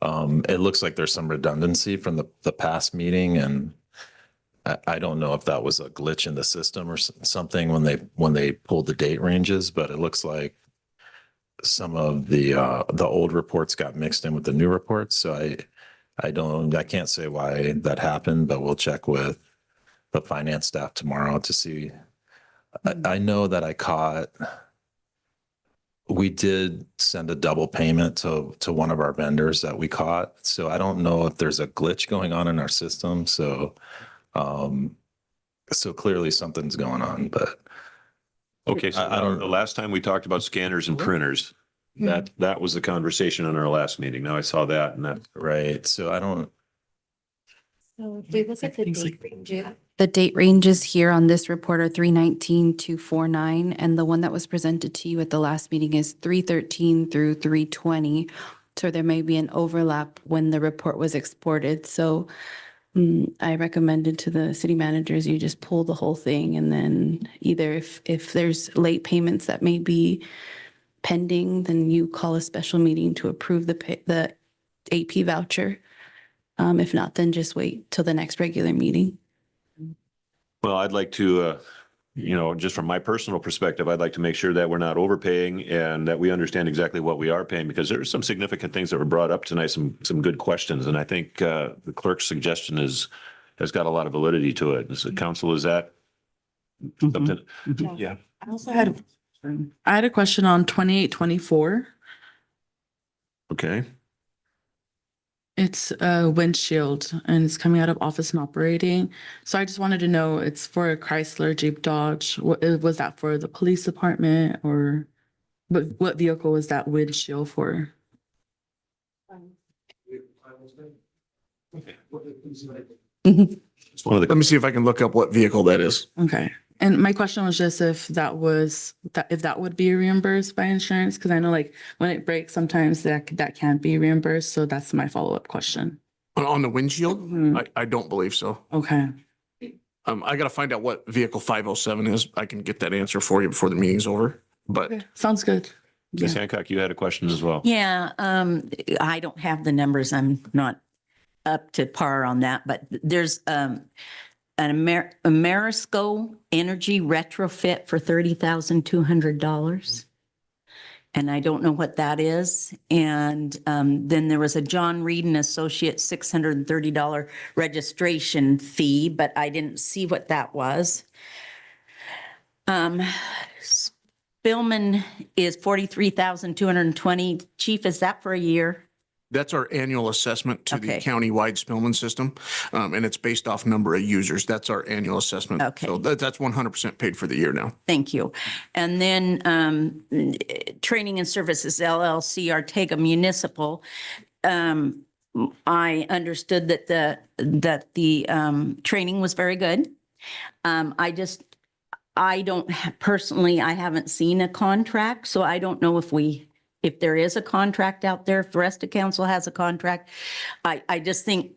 it looks like there's some redundancy from the past meeting, and I don't know if that was a glitch in the system or something when they pulled the date ranges, but it looks like some of the old reports got mixed in with the new reports. So I can't say why that happened, but we'll check with the finance staff tomorrow to see. I know that we did send a double payment to one of our vendors that we caught. So I don't know if there's a glitch going on in our system. So clearly something's going on, but. Okay, so I don't. the last time we talked about scanners and printers, that was the conversation on our last meeting. Now I saw that and that. Right. So I don't. So if we look at the date ranges. The date ranges here on this report are 319 to 49, and the one that was presented to you at the last meeting is 313 through 320. So there may be an overlap when the report was exported. So I recommended to the city managers, you just pull the whole thing, and then either if there's late payments that may be pending, then you call a special meeting to approve the AP voucher. If not, then just wait till the next regular meeting. Well, I'd like to, just from my personal perspective, I'd like to make sure that we're not overpaying and that we understand exactly what we are paying, because there are some significant things that were brought up tonight, some good questions. And I think the clerk's suggestion has got a lot of validity to it. So council, is that something? Yeah. I also had a question on 2824. Okay. It's a windshield and it's coming out of office and operating. So I just wanted to know, it's for a Chrysler Jeep Dodge. Was that for the police department, or what vehicle was that windshield for? Let me see if I can look up what vehicle that is. Okay. And my question was just if that would be reimbursed by insurance, because I know like when it breaks, sometimes that can't be reimbursed. So that's my follow-up question. On the windshield? I don't believe so. Okay. I got to find out what vehicle 507 is. I can get that answer for you before the meeting's over, but. Okay. Sounds good. Ms. Hancock, you had a question as well. Yeah, I don't have the numbers. I'm not up to par on that, but there's a an Amerisco energy retrofit for $30,200. And I don't know what that is. And then there was a John Reed and Associates $630 registration fee, but I didn't see what that was. Spillman is 43,220. Chief, is that for a year? That's our annual assessment to the Okay. county-wide Spillman system. And it's based off number of users. That's our annual assessment. Okay. So that's 100% paid for the year now. Thank you. And then Training and Services LLC, Artega Municipal. I understood that the training was very good. I don't personally, I haven't seen a contract, so I don't know if there is a contract out there, if the rest of council has a contract. I just think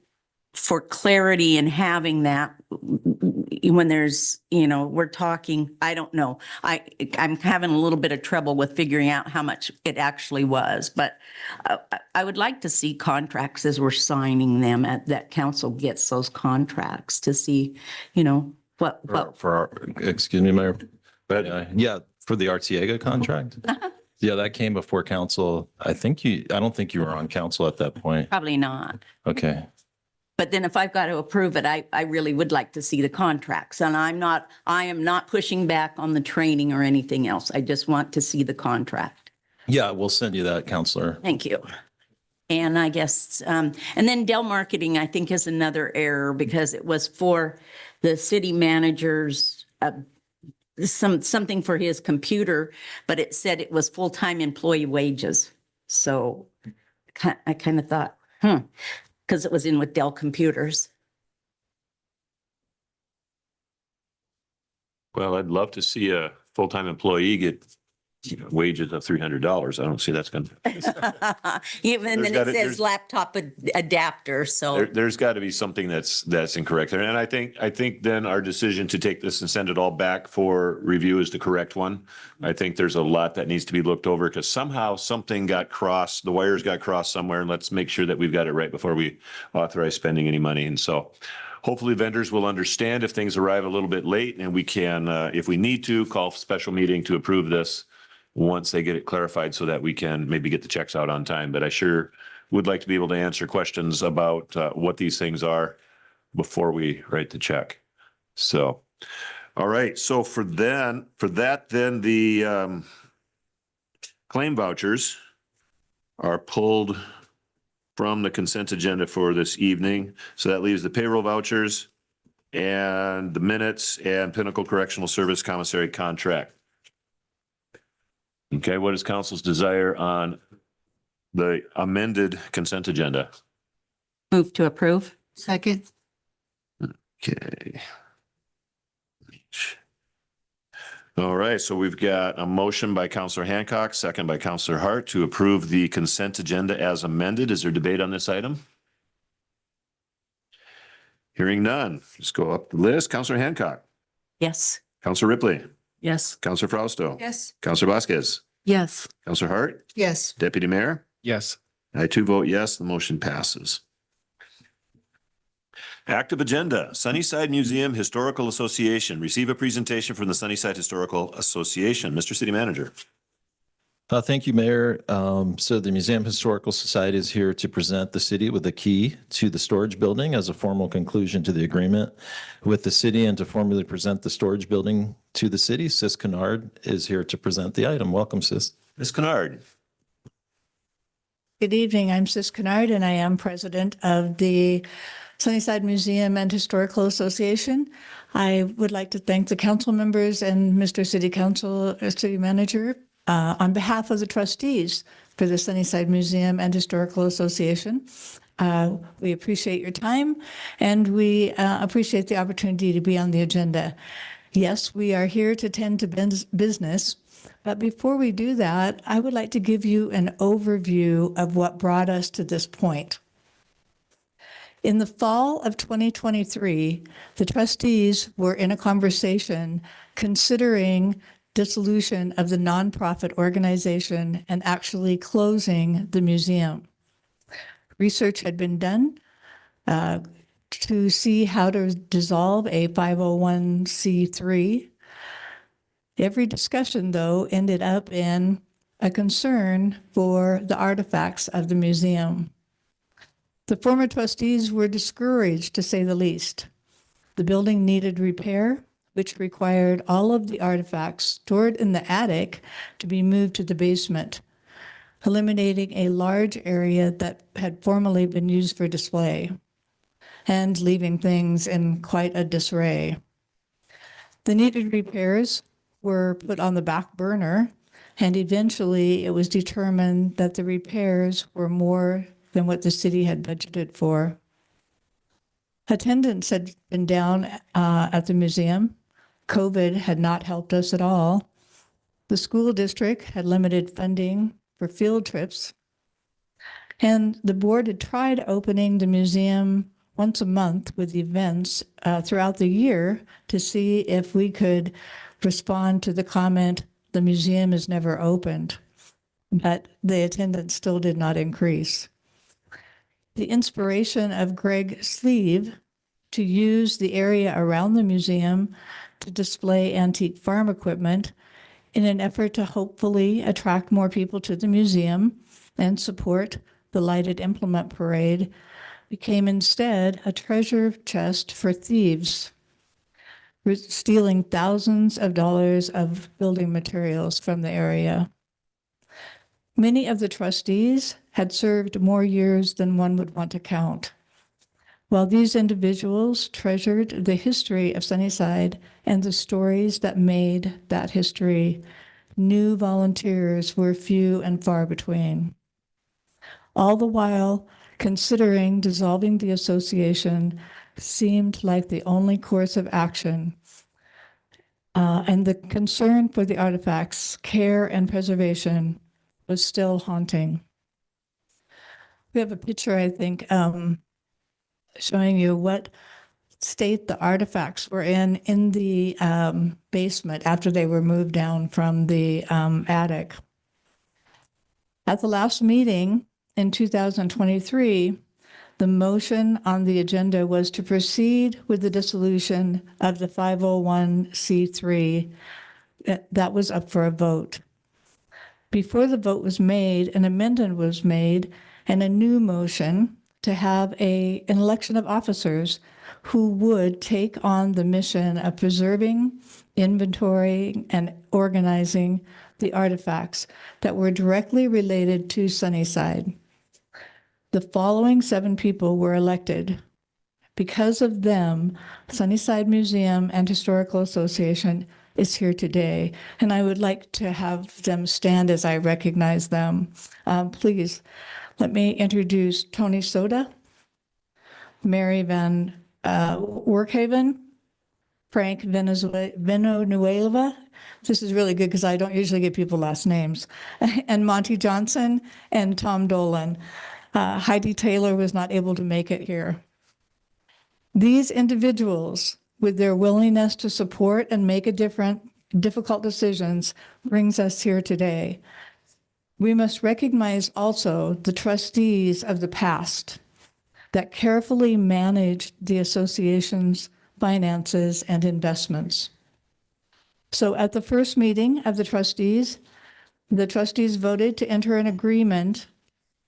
for clarity in having that, when there's, we're talking, I don't know. I'm having a little bit of trouble with figuring out how much it actually was, but I would like to see contracts as we're signing them, that council gets those contracts to see, what. For our, excuse me, Mayor. But yeah, for the Artiega contract. Yeah, that came before council. I don't think you were on council at that point. Probably not. Okay. But then if I've got to approve it, I really would like to see the contracts. And I am not pushing back on the training or anything else. I just want to see the contract. Yeah, we'll send you that, Counselor. Thank you. And I guess, and then Dell Marketing, I think, is another error because it was for the city manager's something for his computer, but it said it was full-time employee wages. So I kind of thought, because it was in with Dell Computers. Well, I'd love to see a full-time employee get wages of $300. I don't see that's going to. Even then it says laptop adapter, so. There's got to be something that's incorrect there. And I think then our decision to take this and send it all back for review is the correct one. I think there's a lot that needs to be looked over because somehow something got crossed, the wires got crossed somewhere, and let's make sure that we've got it right before we authorize spending any money. And so hopefully vendors will understand if things arrive a little bit late and we can, if we need to, call a special meeting to approve this once they get it clarified so that we can maybe get the checks out on time. But I sure would like to be able to answer questions about what these things are before we write the check. So, all right. So for that, then the claim vouchers are pulled from the consent agenda for this evening. So that leaves the payroll vouchers and the minutes and Pinnacle Correctional Service commissary contract. Okay, what is council's desire on the amended consent agenda? Move to approve. Second. Okay. All right, so we've got a motion by Councilor Hancock, second by Councilor Hart to approve the consent agenda as amended. Is there debate on this item? Hearing none, just go up the list. Councilor Hancock. Yes. Councilor Ripley. Yes. Councilor Frausto. Yes. Councilor Vasquez. Yes. Councilor Hart. Yes. Deputy Mayor. Yes. I too vote yes, the motion passes. Active agenda, Sunnyside Museum Historical Association. Receive a presentation from the Sunnyside Historical Association. Mr. City Manager. Thank you, Mayor. So the Museum Historical Society is here to present the city with a key to the storage building as a formal conclusion to the agreement with the city and to formally present the storage building to the city. Sis Kennard is here to present the item. Welcome, Sis. Ms. Kennard. Good evening. I'm Sis Kennard, and I am president of the Sunnyside Museum and Historical Association. I would like to thank the council members and Mr. City Manager, on behalf of the trustees for the Sunnyside Museum and Historical Association. We appreciate your time and we appreciate the opportunity to be on the agenda. Yes, we are here to tend to business, but before we do that, I would like to give you an overview of what brought us to this point. In the fall of 2023, the trustees were in a conversation considering dissolution of the nonprofit organization and actually closing the museum. Research had been done to see how to dissolve a 501c3. Every discussion, though, ended up in a concern for the artifacts of the museum. The former trustees were discouraged, to say the least. The building needed repair, which required all of the artifacts stored in the attic to be moved to the basement, eliminating a large area that had formerly been used for display and leaving things in quite a disarray. The needed repairs were put on the back burner, and eventually it was determined that the repairs were more than what the city had budgeted for. Attendance had been down at the museum. COVID had not helped us at all. The school district had limited funding for field trips, and the board had tried opening the museum once a month with events throughout the year to see if we could respond to the comment, the museum is never opened, but the attendance still did not increase. The inspiration of Greg Sleeve to use the area around the museum to display antique farm equipment in an effort to hopefully attract more people to the museum and support the lighted implement parade became instead a treasure chest for thieves, stealing thousands of dollars of building materials from the area. Many of the trustees had served more years than one would want to count. While these individuals treasured the history of Sunnyside and the stories that made that history, new volunteers were few and far between. All the while, considering dissolving the association seemed like the only course of action, and the concern for the artifacts' care and preservation was still haunting. We have a picture, I think, showing you what state the artifacts were in the basement after they were moved down from the attic. At the last meeting in 2023, the motion on the agenda was to proceed with the dissolution of the 501c3. That was up for a vote. Before the vote was made, an amendment was made and a new motion to have an election of officers who would take on the mission of preserving, inventorying, and organizing the artifacts that were directly related to Sunnyside. The following 7 people were elected. Because of them, Sunnyside Museum and Historical Association is here today, and I would like to have them stand as I recognize them. Please, let me introduce Tony Soda, Mary Van Workhaven, Frank Villanueva. This is really good because I don't usually give people last names. And Monty Johnson and Tom Dolan. Heidi Taylor was not able to make it here. These individuals, with their willingness to support and make difficult decisions, brings us here today. We must recognize also the trustees of the past that carefully managed the association's finances and investments. So at the first meeting of the trustees voted to enter an agreement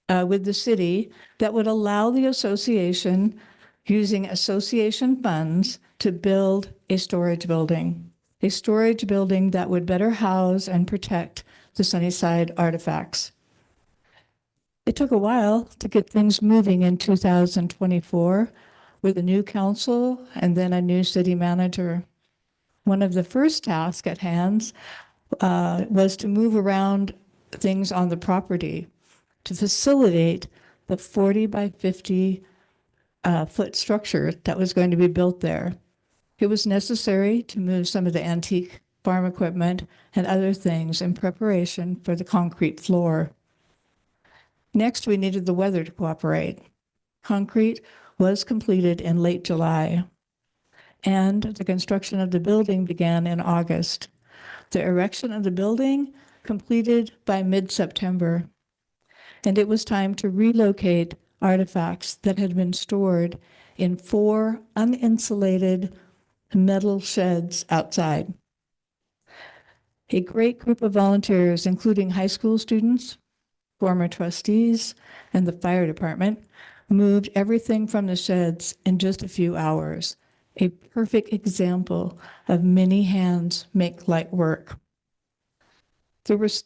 with the city that would allow the association, using association funds, to build a storage building that would better house and protect the Sunnyside artifacts. It took a while to get things moving in 2024 with a new council and then a new city manager. One of the first tasks at hand was to move around things on the property to facilitate the 40 by 50 foot structure that was going to be built there. It was necessary to move some of the antique farm equipment and other things in preparation for the concrete floor. Next, we needed the weather to cooperate. Concrete was completed in late July, and the construction of the building began in August. The erection of the building completed by mid-September, and it was time to relocate artifacts that had been stored in 4 uninsulated metal sheds outside. A great group of volunteers, including high school students, former trustees, and the fire department, moved everything from the sheds in just a few hours. A perfect example of many hands make light work.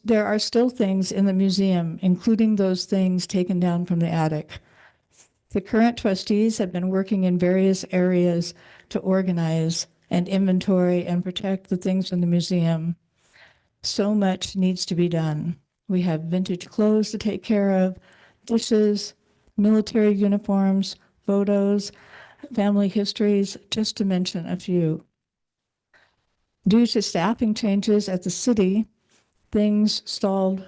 There are still things in the museum, including those things taken down from the attic. The current trustees have been working in various areas to organize and inventory and protect the things in the museum. So much needs to be done. We have vintage clothes to take care of, dishes, military uniforms, photos, family histories, just to mention a few. Due to staffing changes at the city, things stalled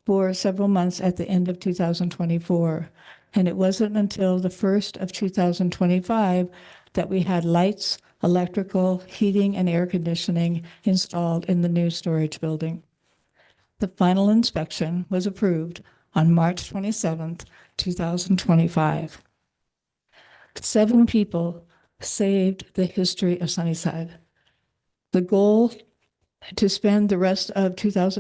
for several months at the end of 2024. And it wasn't until the first of 2025 that we had lights, electrical, heating, and air conditioning installed in the new storage building. The final inspection was approved on March 27th, 2025. 7 people saved the history of Sunnyside. The goal to spend the rest of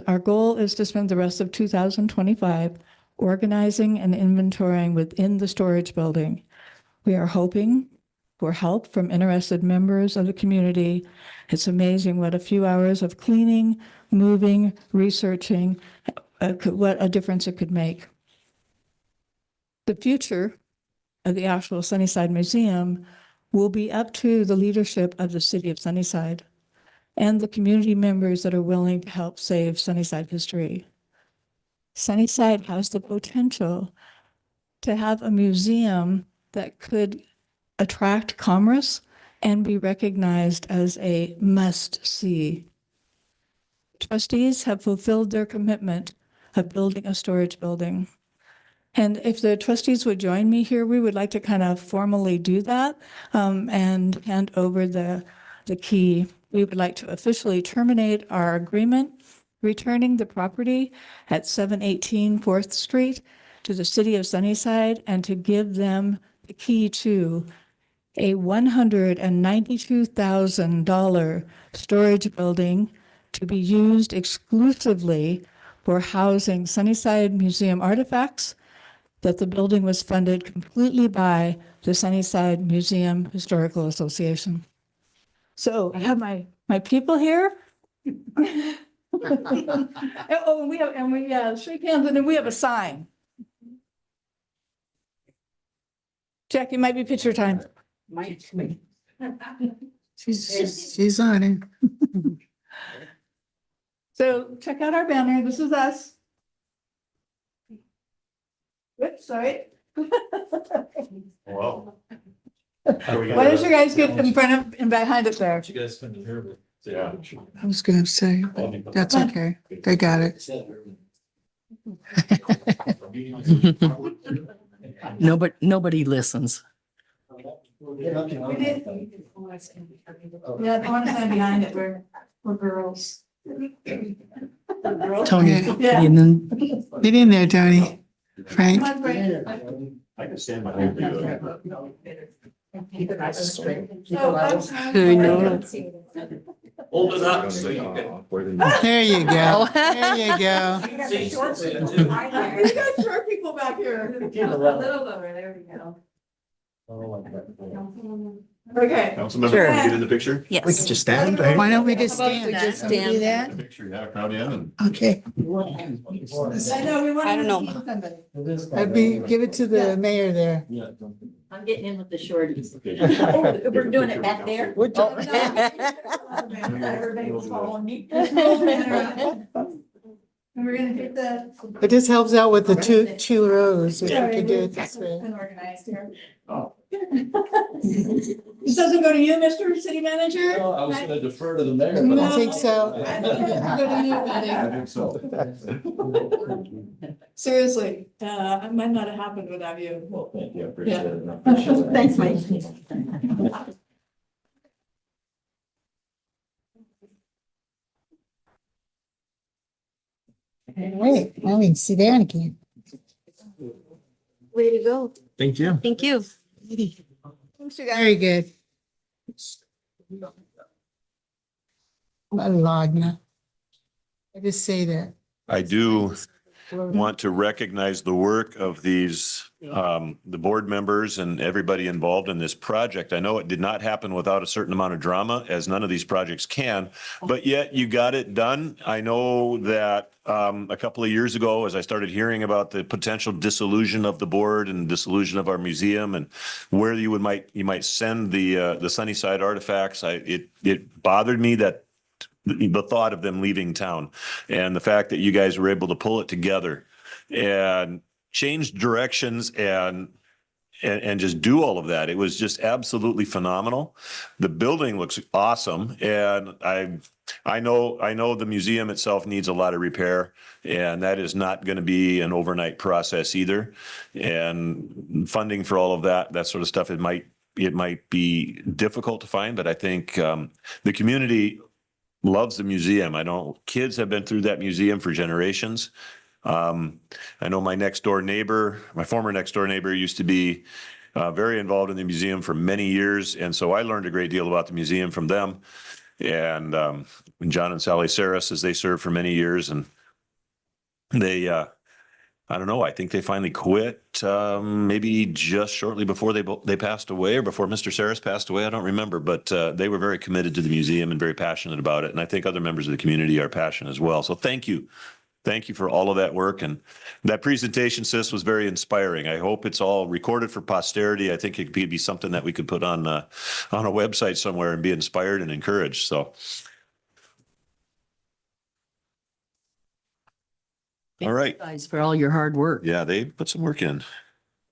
our goal is to spend the rest of 2025 organizing and inventorying within the storage building. We are hoping for help from interested members of the community. It's amazing what a few hours of cleaning, moving, researching, what a difference it could make. The future of the actual Sunnyside Museum will be up to the leadership of the city of Sunnyside and the community members that are willing to help save Sunnyside history. Sunnyside has the potential to have a museum that could attract commerce and be recognized as a must-see. Trustees have fulfilled their commitment of building a storage building. And if the trustees would join me here, we would like to kind of formally do that and hand over the key. We would like to officially terminate our agreement, returning the property at 718 4th Street to the city of Sunnyside and to give them the key to a $192,000 storage building to be used exclusively for housing Sunnyside Museum artifacts, that the building was funded completely by the Sunnyside Museum Historical Association. So I have my people here. Oh, we shake hands, and then we have a sign. Jackie, might be picture time. She's on it. So check out our banner. This is us. Oops, sorry. Wow. Why don't you guys get in front of and behind it there? You guys couldn't hear me. Yeah. I was gonna say, that's okay. They got it. Nobody listens. Yeah, I want to stand behind it. We're girls. Tony, Yeah. get in there, Tony. Frank. Come on, Frank. I can stand behind you. Hold it up so you can. There you go. There you go. We got short people back here. A little lower, there we go. Okay. Councilmember, Sure. can you get in the picture? Yes. We could just stand, right? Why don't we just How about stand? we just Can we do that? Picture, yeah, crowd in and. Okay. I know, we want. I don't know. Give it to the mayor there. I'm getting in with the shorties. Okay. We're doing it back there. Everybody was following me. And we're gonna take the. It just helps out with the two rows. If you Sorry, could do we're it this way. unorganized here. This doesn't go to you, Mr. City Manager? I was gonna defer to the mayor. No. I think so. I think it has to go to you, buddy. I think so. Seriously, it might not have happened without you. Well, thank you, I appreciate it. Thanks, Mike. All right, now we can sit down again. Way to go. Thank you. Thank you. Very good. Lagna. I just say that. I do want to recognize the work of these, the board members and everybody involved in this project. I know it did not happen without a certain amount of drama, as none of these projects can, but yet you got it done. I know that a couple of years ago, as I started hearing about the potential dissolution of the board and dissolution of our museum and where you might send the Sunnyside artifacts, it bothered me that the thought of them leaving town, and the fact that you guys were able to pull it together and change directions and just do all of that. It was just absolutely phenomenal. The building looks awesome, and I know the museum itself needs a lot of repair, and that is not going to be an overnight process either. And funding for all of that sort of stuff, it might be difficult to find, but I think the community loves the museum. I know kids have been through that museum for generations. I know my former next door neighbor used to be very involved in the museum for many years. And so I learned a great deal about the museum from them. And John and Sally Saris, as they served for many years, and they, I don't know, I think they finally quit maybe just shortly before they passed away, or before Mr. Saris passed away. I don't remember, but they were very committed to the museum and very passionate about it. And I think other members of the community are passionate as well. So thank you. Thank you for all of that work. And that presentation, sis, was very inspiring. I hope it's all recorded for posterity. I think it could be something that we could put on a website somewhere and be inspired and encouraged. So. All right. Guys, for all your hard work. Yeah, they put some work in.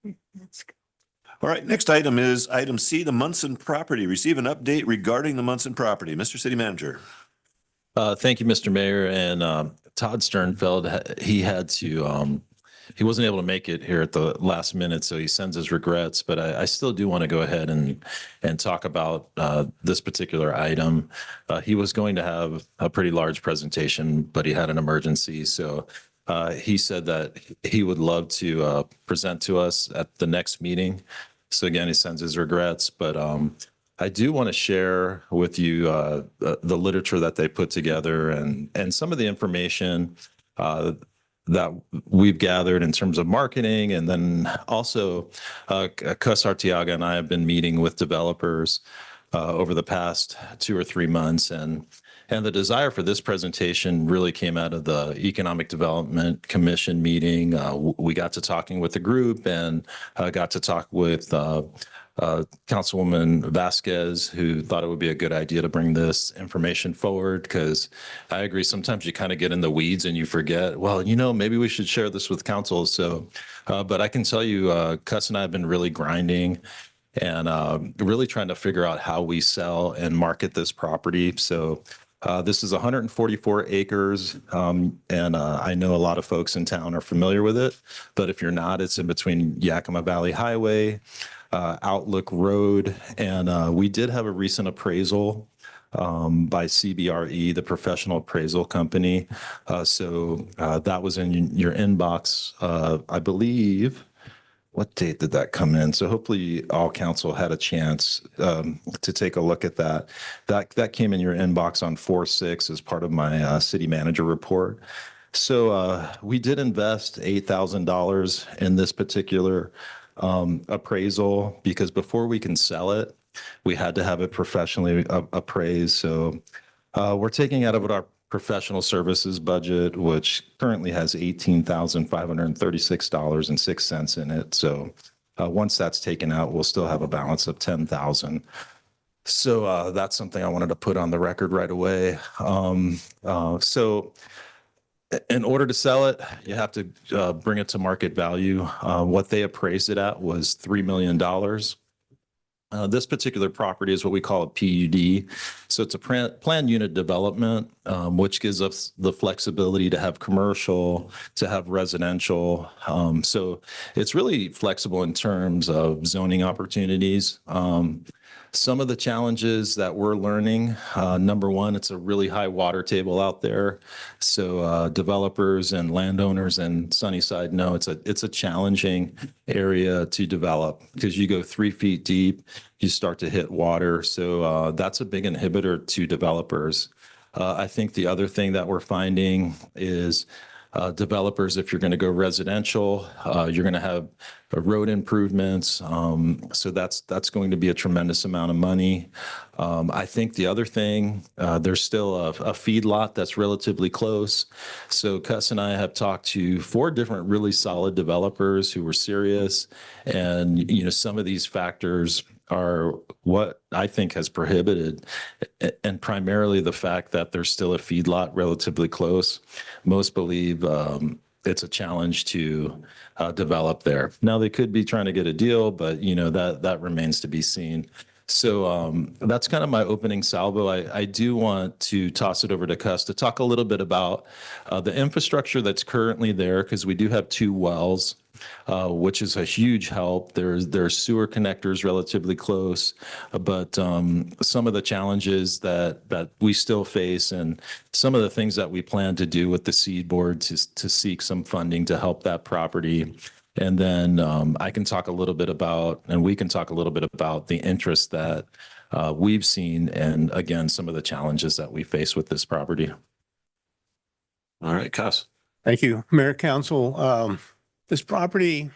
All right, next item is item C, the Munson property. Receive an update regarding the Munson property. Mr. City Manager. Thank you, Mr. Mayor. And Todd Sternfeld, he wasn't able to make it here at the last minute, so he sends his regrets. But I still do want to go ahead and talk about this particular item. He was going to have a pretty large presentation, but he had an emergency. So he said that he would love to present to us at the next meeting. So again, he sends his regrets, but I do want to share with you the literature that they put together and some of the information that we've gathered in terms of marketing. And then also Cus Arteaga and I have been meeting with developers over the past 2 or 3 months. And the desire for this presentation really came out of the Economic Development Commission meeting. We got to talking with the group and got to talk with Councilwoman Vasquez, who thought it would be a good idea to bring this information forward, because I agree, sometimes you kind of get in the weeds and you forget, well, maybe we should share this with council. So, but I can tell you, Cus and I have been really grinding and really trying to figure out how we sell and market this property. So this is 144 acres, and I know a lot of folks in town are familiar with it, but if you're not, it's in between Yakima Valley Highway, Outlook Road, and we did have a recent appraisal by CBRE, the professional appraisal company. So that was in your inbox, I believe. What date did that come in? So hopefully all council had a chance to take a look at that. That came in your inbox on 4/6 as part of my city manager report. So we did invest $8,000 in this particular appraisal, because before we can sell it, we had to have it professionally appraised. So we're taking out of our professional services budget, which currently has $18,536.06 in it. So once that's taken out, we'll still have a balance of $10,000. So that's something I wanted to put on the record right away. So in order to sell it, you have to bring it to market value. What they appraised it at was $3 million. This particular property is what we call a PUD. So it's a planned unit development, which gives us the flexibility to have commercial, to have residential. So it's really flexible in terms of zoning opportunities. Some of the challenges that we're learning, number one, it's a really high water table out there. So developers and landowners in Sunnyside know it's a challenging area to develop because you go 3 feet deep, you start to hit water. So that's a big inhibitor to developers. I think the other thing that we're finding is developers, if you're going to go residential, you're going to have road improvements. So that's going to be a tremendous amount of money. I think the other thing, there's still a feedlot that's relatively close. So Cuss and I have talked to 4 different really solid developers who were serious. And, some of these factors are what I think has prohibited, and primarily the fact that there's still a feedlot relatively close. Most believe it's a challenge to develop there. Now they could be trying to get a deal, but that remains to be seen. So that's kind of my opening salvo. I do want to toss it over to Cuss to talk a little bit about the infrastructure that's currently there, because we do have 2 wells. Which is a huge help. There's sewer connectors relatively close, but some of the challenges that we still face and some of the things that we plan to do with the seed board to seek some funding to help that property. And then I can talk a little bit about, and we can talk a little bit about the interest that we've seen, and again, some of the challenges that we face with this property. All right, Cuss. Thank you, Mayor, Council. This property,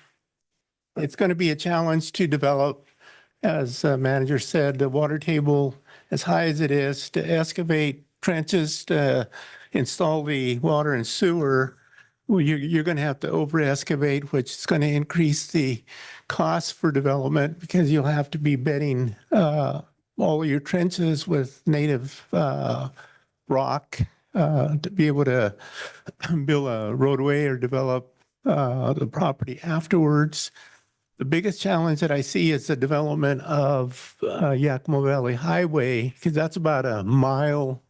it's going to be a challenge to develop. As manager said, the water table, as high as it is, to excavate trenches, to install the water and sewer, well, you're going to have to over excavate, which is going to increase the cost for development because you'll have to be bedding all of your trenches with native rock to be able to build a roadway or develop the property afterwards. The biggest challenge that I see is the development of Yakima Valley Highway, because that's about a mile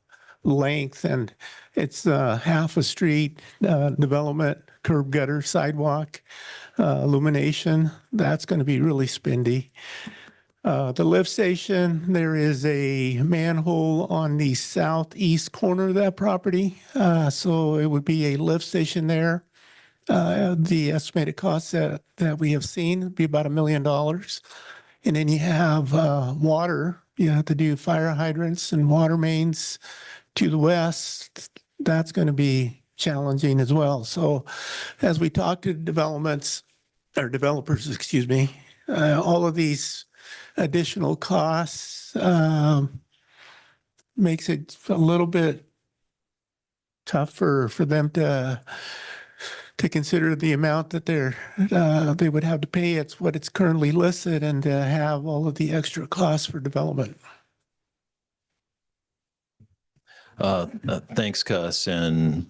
length and it's half a street development, curb gutter, sidewalk, illumination. That's going to be really spendy. The lift station, there is a manhole on the southeast corner of that property. So it would be a lift station there. The estimated cost that we have seen would be about $1 million. And then you have water. You have to do fire hydrants and water mains to the west. That's going to be challenging as well. So as we talk to developers, excuse me, all of these additional costs makes it a little bit tougher for them to consider the amount that they would have to pay. It's what it's currently listed, and to have all of the extra costs for development. Thanks, Cuss. And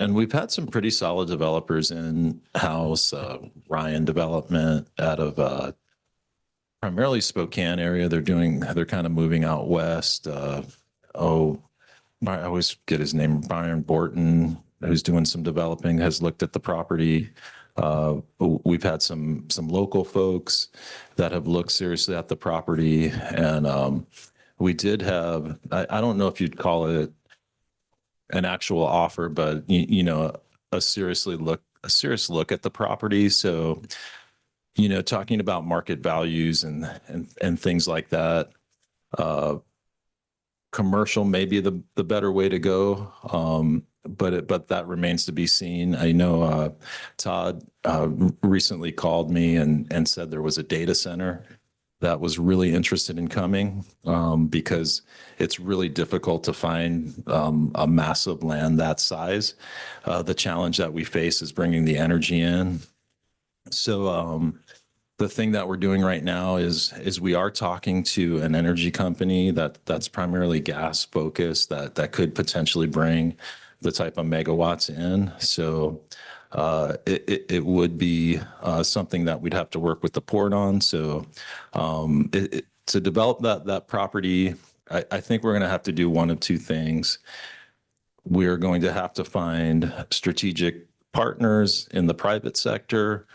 we've had some pretty solid developers in house. Ryan Development out of primarily Spokane area. They're kind of moving out west. I always get his name, Byron Borton, who's doing some developing, has looked at the property. We've had some local folks that have looked seriously at the property, and we did have, I don't know if you'd call it an actual offer, but a serious look at the property. So, talking about market values and things like that. Commercial may be the better way to go. But that remains to be seen. I know Todd recently called me and said there was a data center that was really interested in coming because it's really difficult to find a massive land that size. The challenge that we face is bringing the energy in. So the thing that we're doing right now is we are talking to an energy company that's primarily gas focused that could potentially bring the type of megawatts in. So it would be something that we'd have to work with the port on. So to develop that property, I think we're going to have to do one of 2 things. We're going to have to find strategic partners in the private sector,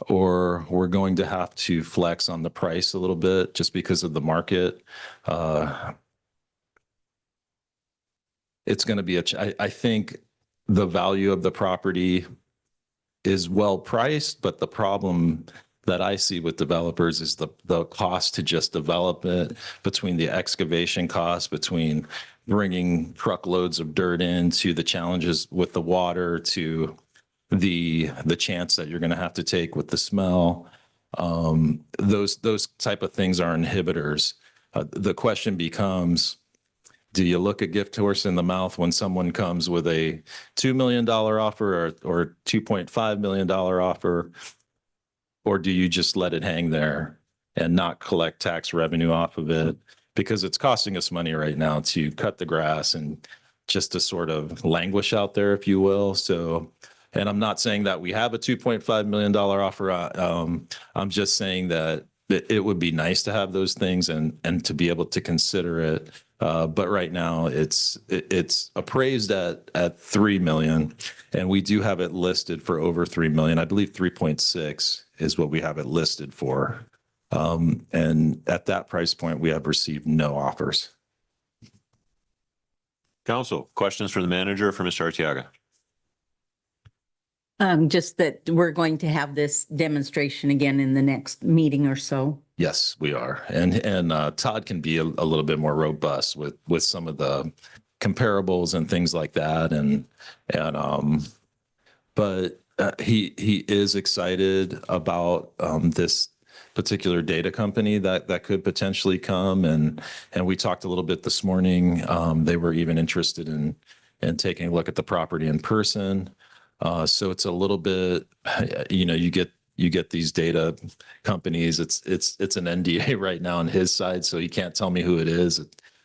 or we're going to have to flex on the price a little bit just because of the market. It's going to be I think the value of the property is well priced, but the problem that I see with developers is the cost to just develop it, between the excavation costs, between bringing truckloads of dirt in, to the challenges with the water, to the chance that you're going to have to take with the smell. Those type of things are inhibitors. The question becomes, do you look a gift horse in the mouth when someone comes with a $2 million offer or $2.5 million offer? Or do you just let it hang there and not collect tax revenue off of it? Because it's costing us money right now to cut the grass and just to sort of languish out there, if you will. So, and I'm not saying that we have a $2.5 million offer. I'm just saying that it would be nice to have those things and to be able to consider it. But right now it's appraised at 3 million, and we do have it listed for over 3 million. I believe 3.6 is what we have it listed for. And at that price point, we have received no offers. Council, questions for the manager, for Mr. Arteaga? Just that we're going to have this demonstration again in the next meeting or so. Yes, we are. And Todd can be a little bit more robust with some of the comparables and things like that. But he is excited about this particular data company that could potentially come. And we talked a little bit this morning. They were even interested in taking a look at the property in person. So it's a little bit, you get these data companies. It's an NDA right now on his side, so he can't tell me who it is,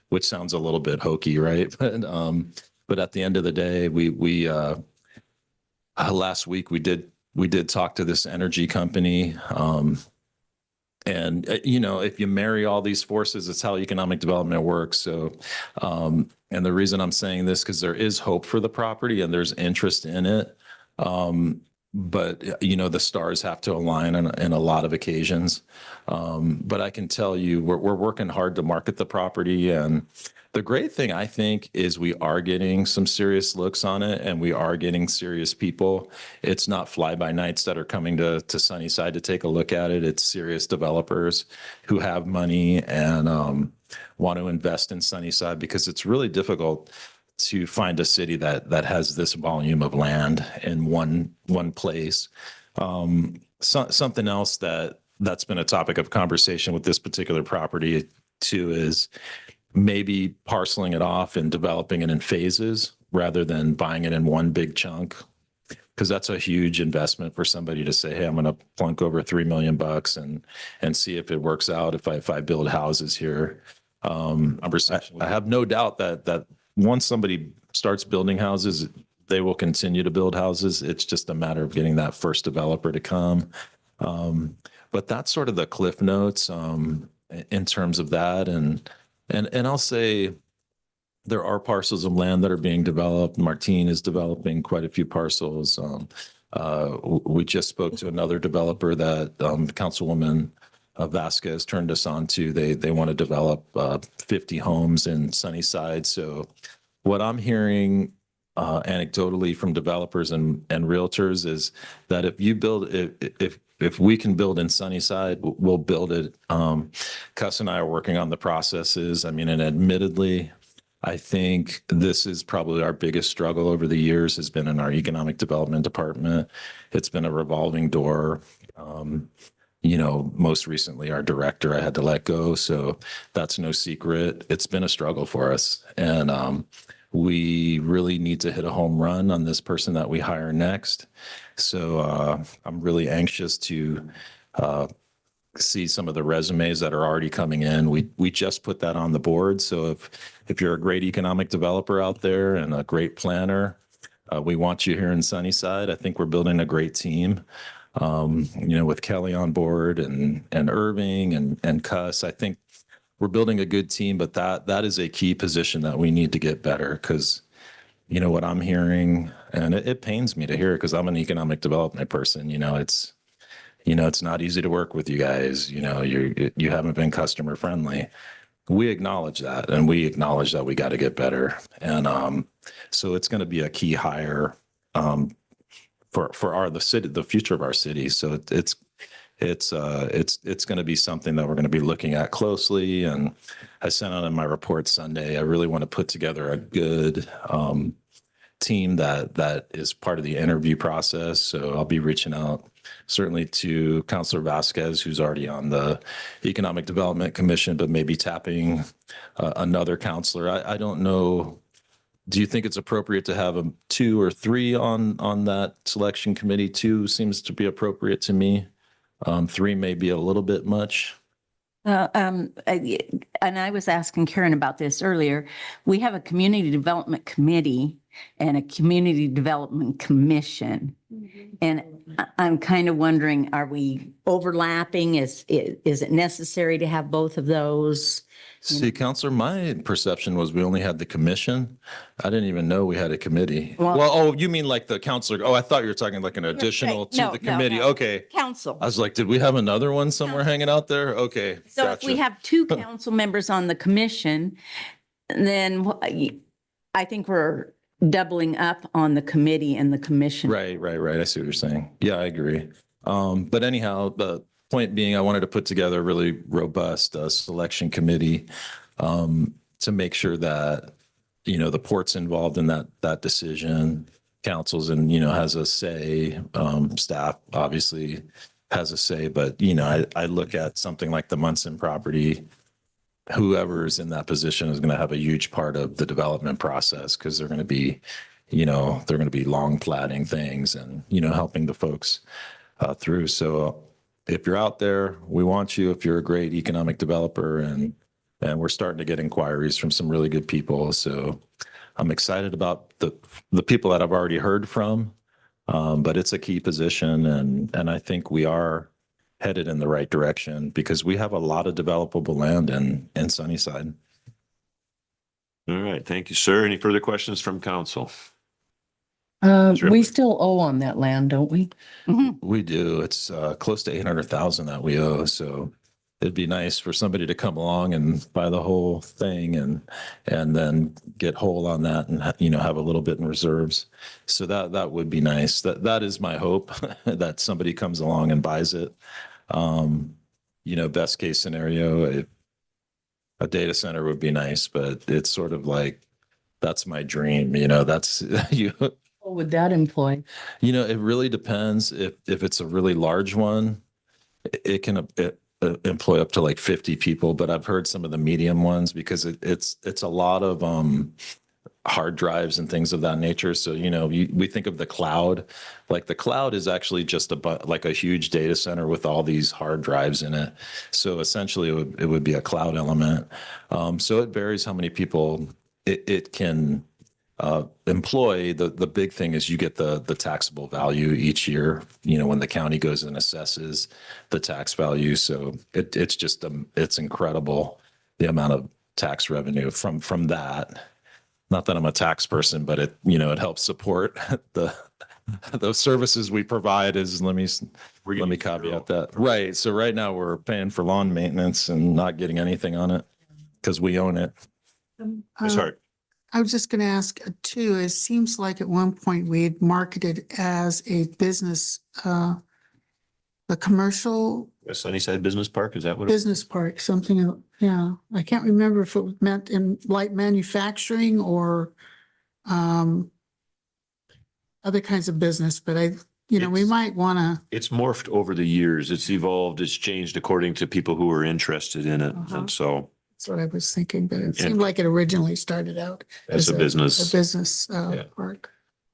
which sounds a little bit hokey, right? But at the end of the day, we last week we did talk to this energy company. And if you marry all these forces, it's how economic development works. So, and the reason I'm saying this, because there is hope for the property and there's interest in it. But the stars have to align in a lot of occasions. But I can tell you, we're working hard to market the property. And the great thing, I think, is we are getting some serious looks on it, and we are getting serious people. It's not fly-by-nights that are coming to Sunnyside to take a look at it. It's serious developers who have money and want to invest in Sunnyside, because it's really difficult to find a city that has this volume of land in one place. Something else that's been a topic of conversation with this particular property too is maybe parceling it off and developing it in phases rather than buying it in one big chunk, because that's a huge investment for somebody to say, hey, I'm going to plunk over $3 million and see if it works out if I build houses here. I have no doubt that once somebody starts building houses, they will continue to build houses. It's just a matter of getting that first developer to come. But that's sort of the cliff notes in terms of that. And I'll say there are parcels of land that are being developed. Martine is developing quite a few parcels. We just spoke to another developer that Councilwoman Vasquez turned us on to. They want to develop 50 homes in Sunnyside. So what I'm hearing anecdotally from developers and realtors is that if we can build in Sunnyside, we'll build it. Cuss and I are working on the processes. I mean, and admittedly, I think this is probably our biggest struggle over the years, has been in our economic development department. It's been a revolving door. Most recently, our director I had to let go. So that's no secret. It's been a struggle for us. And we really need to hit a home run on this person that we hire next. So I'm really anxious to see some of the resumes that are already coming in. We just put that on the board. So if you're a great economic developer out there and a great planner, we want you here in Sunnyside. I think we're building a great team. With Kelly on board and Irving and Cuss, I think we're building a good team, but that is a key position that we need to get better, because what I'm hearing, and it pains me to hear it because I'm an economic development person, You know, it's not easy to work with you guys. You know, you haven't been customer friendly. We acknowledge that, and we acknowledge that we got to get better. And so it's going to be a key hire for the city, the future of our city. So it's going to be something that we're going to be looking at closely. And I sent out in my report Sunday, I really want to put together a good team that is part of the interview process. So I'll be reaching out certainly to Councilor Vasquez, who's already on the Economic Development Commission, but maybe tapping another counselor. I don't know. Do you think it's appropriate to have 2 or 3 on that selection committee? 2 seems to be appropriate to me. 3 may be a little bit much. And I was asking Karen about this earlier. We have a community development committee and a community development commission. And I'm kind of wondering, are we overlapping? Is it necessary to have both of those? See, Counselor, my perception was we only had the commission. I didn't even know we had a committee. Well, you mean like the counselor? Oh, I thought you were talking like an additional to the committee. Okay. Council. I was like, did we have another one somewhere hanging out there? Okay. So if we have 2 council members on the commission, then I think we're doubling up on the committee and the commission. Right. I see what you're saying. Yeah, I agree. But anyhow, the point being, I wanted to put together a really robust selection committee to make sure that, you know, the port's involved in that decision, councils and, you know, has a say, staff obviously has a say, but, you know, I look at something like the Munson property, whoever's in that position is going to have a huge part of the development process because they're going to be, you know, they're going to be long platting things and, you know, helping the folks through. So if you're out there, we want you. If you're a great economic developer, and we're starting to get inquiries from some really good people. So I'm excited about the people that I've already heard from, but it's a key position, and I think we are headed in the right direction because we have a lot of developable land in Sunnyside. All right. Thank you, sir. Any further questions from council? We still owe on that land, don't we? We do. It's close to 800,000 that we owe. So it'd be nice for somebody to come along and buy the whole thing and then get whole on that and, you know, have a little bit in reserves. So that would be nice. That is my hope that somebody comes along and buys it. You know, best case scenario, a data center would be nice, but it's sort of like, that's my dream. You know, that's you. What would that employ? You know, it really depends. If it's a really large one, it can employ up to like 50 people. But I've heard some of the medium ones because it's a lot of hard drives and things of that nature. So, you know, we think of the cloud, like the cloud is actually just like a huge data center with all these hard drives in it. So essentially it would be a cloud element. So it varies how many people it can employ. The big thing is you get the taxable value each year, you know, when the county goes and assesses the tax value. So it's just it's incredible the amount of tax revenue from that. Not that I'm a tax person, but it, you know, it helps support those services we provide. Let me caveat that. Right. So right now we're paying for lawn maintenance and not getting anything on it because we own it. It's hard. I was just going to ask too, it seems like at one point we had marketed as a business, the commercial A Sunnyside Business Park, is that what? business park, something, yeah. I can't remember if it meant in light manufacturing or other kinds of business, but we might want to. It's morphed over the years. It's evolved. It's changed according to people who are interested in it. And so. That's what I was thinking, but it seemed like it originally started out as a business. A business park.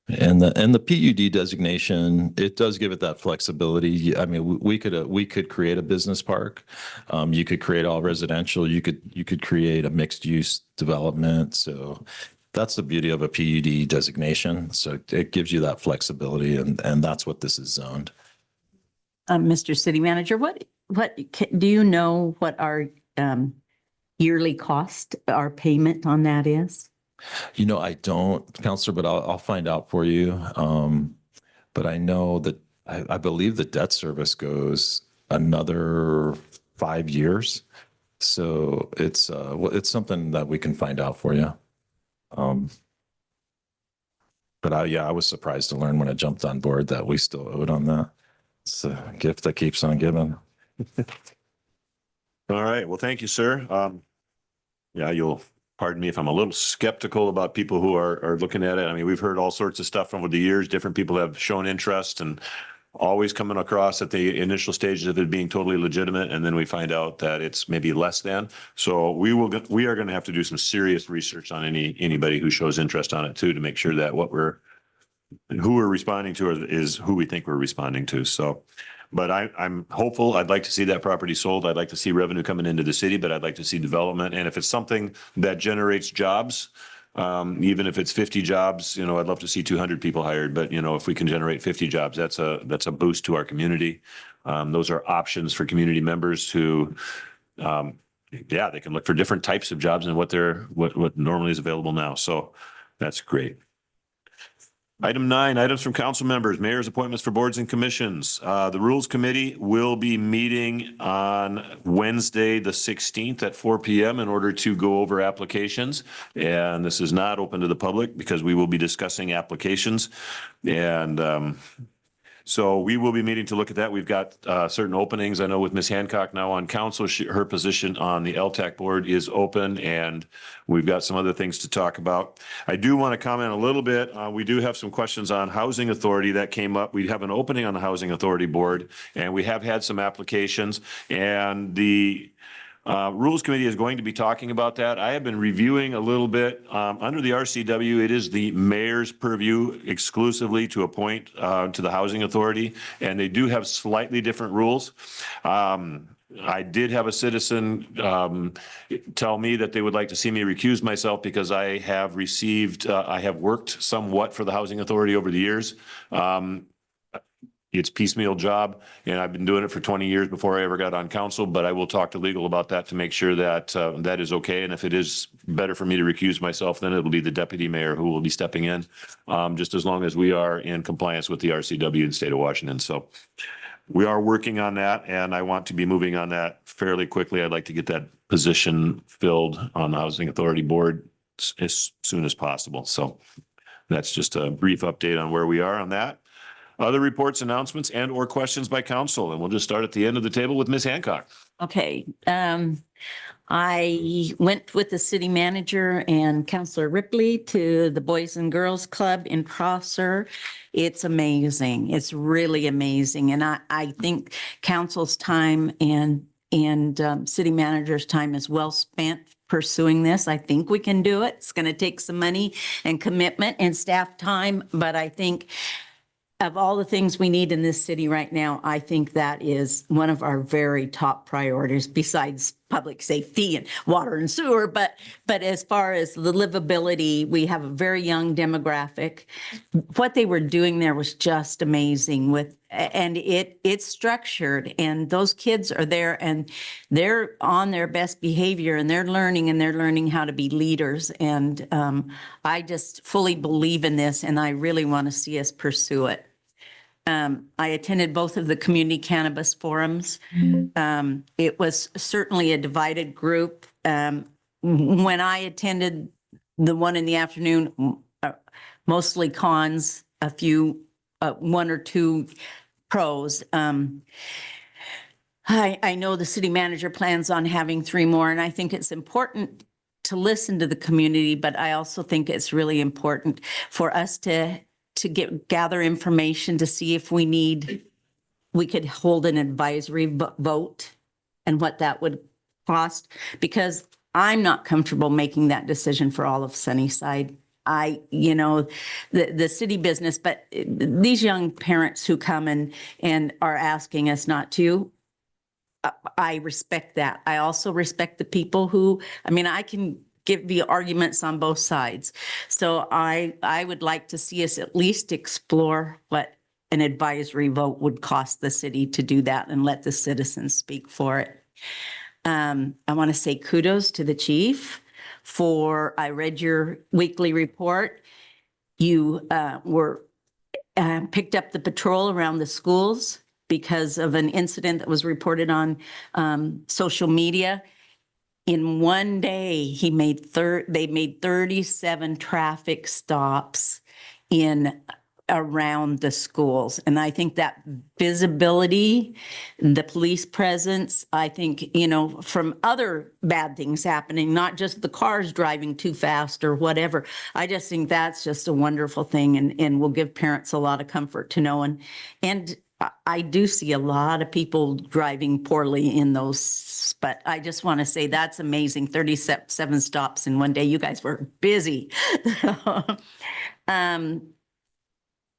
And the PUD designation, it does give it that flexibility. I mean, we could create a business park. You could create all residential. You could create a mixed use development. So that's the beauty of a PUD designation. So it gives you that flexibility, and that's what this is zoned. Mr. City Manager, what do you know what our yearly cost, our payment on that is? You know, I don't, Counselor, but I'll find out for you. But I know that I believe the debt service goes another 5 years. So it's something that we can find out for you. But I was surprised to learn when I jumped on board that we still owed on that. It's a gift that keeps on giving. All right. Well, thank you, sir. Yeah, you'll pardon me if I'm a little skeptical about people who are looking at it. I mean, we've heard all sorts of stuff over the years. Different people have shown interest and always coming across at the initial stages of it being totally legitimate. And then we find out that it's maybe less than. So we are going to have to do some serious research on anybody who shows interest on it too, to make sure that who we're responding to is who we think we're responding to. So, but I'm hopeful. I'd like to see that property sold. I'd like to see revenue coming into the city, but I'd like to see development. And if it's something that generates jobs, even if it's 50 jobs, I'd love to see 200 people hired. But, if we can generate 50 jobs, that's a boost to our community. Those are options for community members who, they can look for different types of jobs than what normally is available now. So that's great. Item 9, items from council members, mayor's appointments for boards and commissions. The Rules Committee will be meeting on Wednesday, the 16th at 4 p.m. in order to go over applications. And this is not open to the public because we will be discussing applications. And so we will be meeting to look at that. We've got certain openings. I know with Ms. Hancock now on council, her position on the LTAC board is open, and we've got some other things to talk about. I do want to comment a little bit. We do have some questions on Housing Authority that came up. We have an opening on the Housing Authority board, and we have had some applications, and the Rules Committee is going to be talking about that. I have been reviewing a little bit. Under the RCW, it is the mayor's purview exclusively to appoint to the Housing Authority, and they do have slightly different rules. I did have a citizen tell me that they would like to see me recuse myself because I have worked somewhat for the Housing Authority over the years. It's piecemeal job, and I've been doing it for 20 years before I ever got on council, but I will talk to legal about that to make sure that that is okay. And if it is better for me to recuse myself, then it'll be the deputy mayor who will be stepping in, just as long as we are in compliance with the RCW in the state of Washington. So we are working on that, and I want to be moving on that fairly quickly. I'd like to get that position filled on the Housing Authority board as soon as possible. So that's just a brief update on where we are on that. Other reports, announcements, and or questions by council. And we'll just start at the end of the table with Ms. Hancock. Okay. I went with the city manager and Councilor Ripley to the Boys and Girls Club in Prosser. It's amazing. It's really amazing. And I think council's time and city manager's time is well spent pursuing this. I think we can do it. It's going to take some money and commitment and staff time, but I think of all the things we need in this city right now, I think that is one of our very top priorities besides public safety and water and sewer. But as far as the livability, we have a very young demographic. What they were doing there was just amazing and it's structured, and those kids are there and they're on their best behavior, and they're learning how to be leaders. And I just fully believe in this, and I really want to see us pursue it. I attended both of the community cannabis forums. It was certainly a divided group. When I attended the one in the afternoon, mostly cons, a few, one or two pros. I know the city manager plans on having 3 more, and I think it's important to listen to the community, but I also think it's really important for us to gather information to see if we could hold an advisory vote and what that would cost, because I'm not comfortable making that decision for all of Sunnyside. The city business, but these young parents who come and are asking us not to, I respect that. I also respect the people who, I can give the arguments on both sides. So I would like to see us at least explore what an advisory vote would cost the city to do that and let the citizens speak for it. I want to say kudos to the chief I read your weekly report. You were picked up the patrol around the schools because of an incident that was reported on social media. In one day, they made 37 traffic stops around the schools. And I think that visibility, the police presence, I think, from other bad things happening, not just the cars driving too fast or whatever. I just think that's just a wonderful thing and will give parents a lot of comfort to know. And I do see a lot of people driving poorly in those, but I just want to say that's amazing. 37 stops in one day. You guys were busy.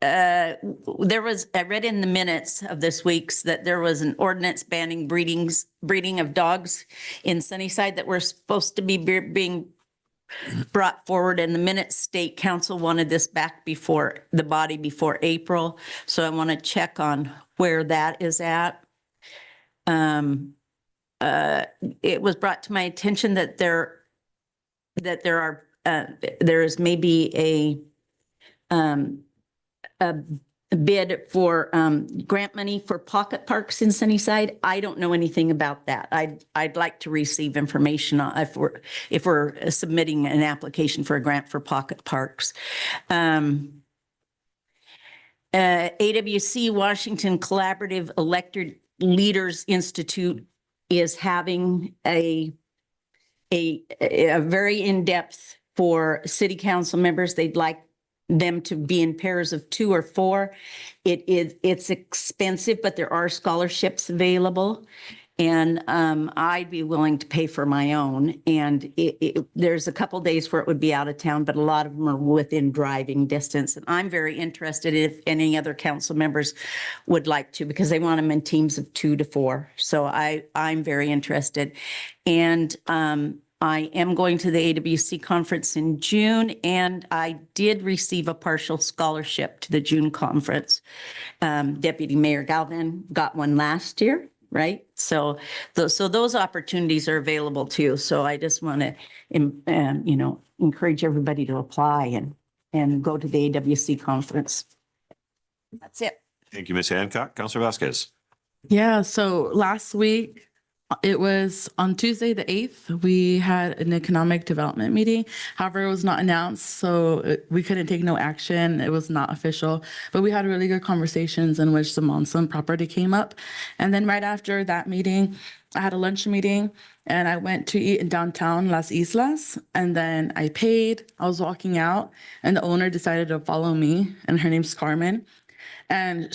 I read in the minutes of this week's that there was an ordinance banning breeding of dogs in Sunnyside that were supposed to be being brought forward, and the minutes state council wanted this back before the body before April. So I want to check on where that is at. It was brought to my attention that there is maybe a bid for grant money for pocket parks in Sunnyside. I don't know anything about that. I'd like to receive information on if we're submitting an application for a grant for pocket parks. AWC Washington Collaborative Elected Leaders Institute is having a very in-depth for city council members. They'd like them to be in pairs of 2 or 4. It's expensive, but there are scholarships available. And I'd be willing to pay for my own. And there's a couple days where it would be out of town, but a lot of them are within driving distance. And I'm very interested if any other council members would like to, because they want them in teams of 2 to 4. So I'm very interested. And I am going to the AWC conference in June, and I did receive a partial scholarship to the June conference. Deputy Mayor Galvin got one last year, right? So those opportunities are available too. So I just want to, encourage everybody to apply and go to the AWC conference. That's it. Thank you, Ms. Hancock. Councilor Vasquez. Yeah, so last week, it was on Tuesday, the 8th, we had an economic development meeting. However, it was not announced, so we couldn't take no action. It was not official, but we had really good conversations in which the Monson property came up. And then right after that meeting, I had a lunch meeting and I went to eat in downtown Las Islas, and then I paid. I was walking out and the owner decided to follow me, and her name's Carmen. And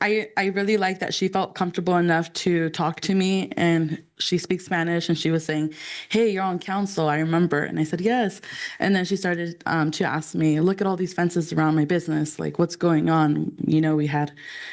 I really like that she felt comfortable enough to talk to me, and she speaks Spanish, and she was saying, "Hey, you're on council, I remember." And I said, "Yes." And then she started to ask me, "Look at all these fences around my business, like what's going on?" We had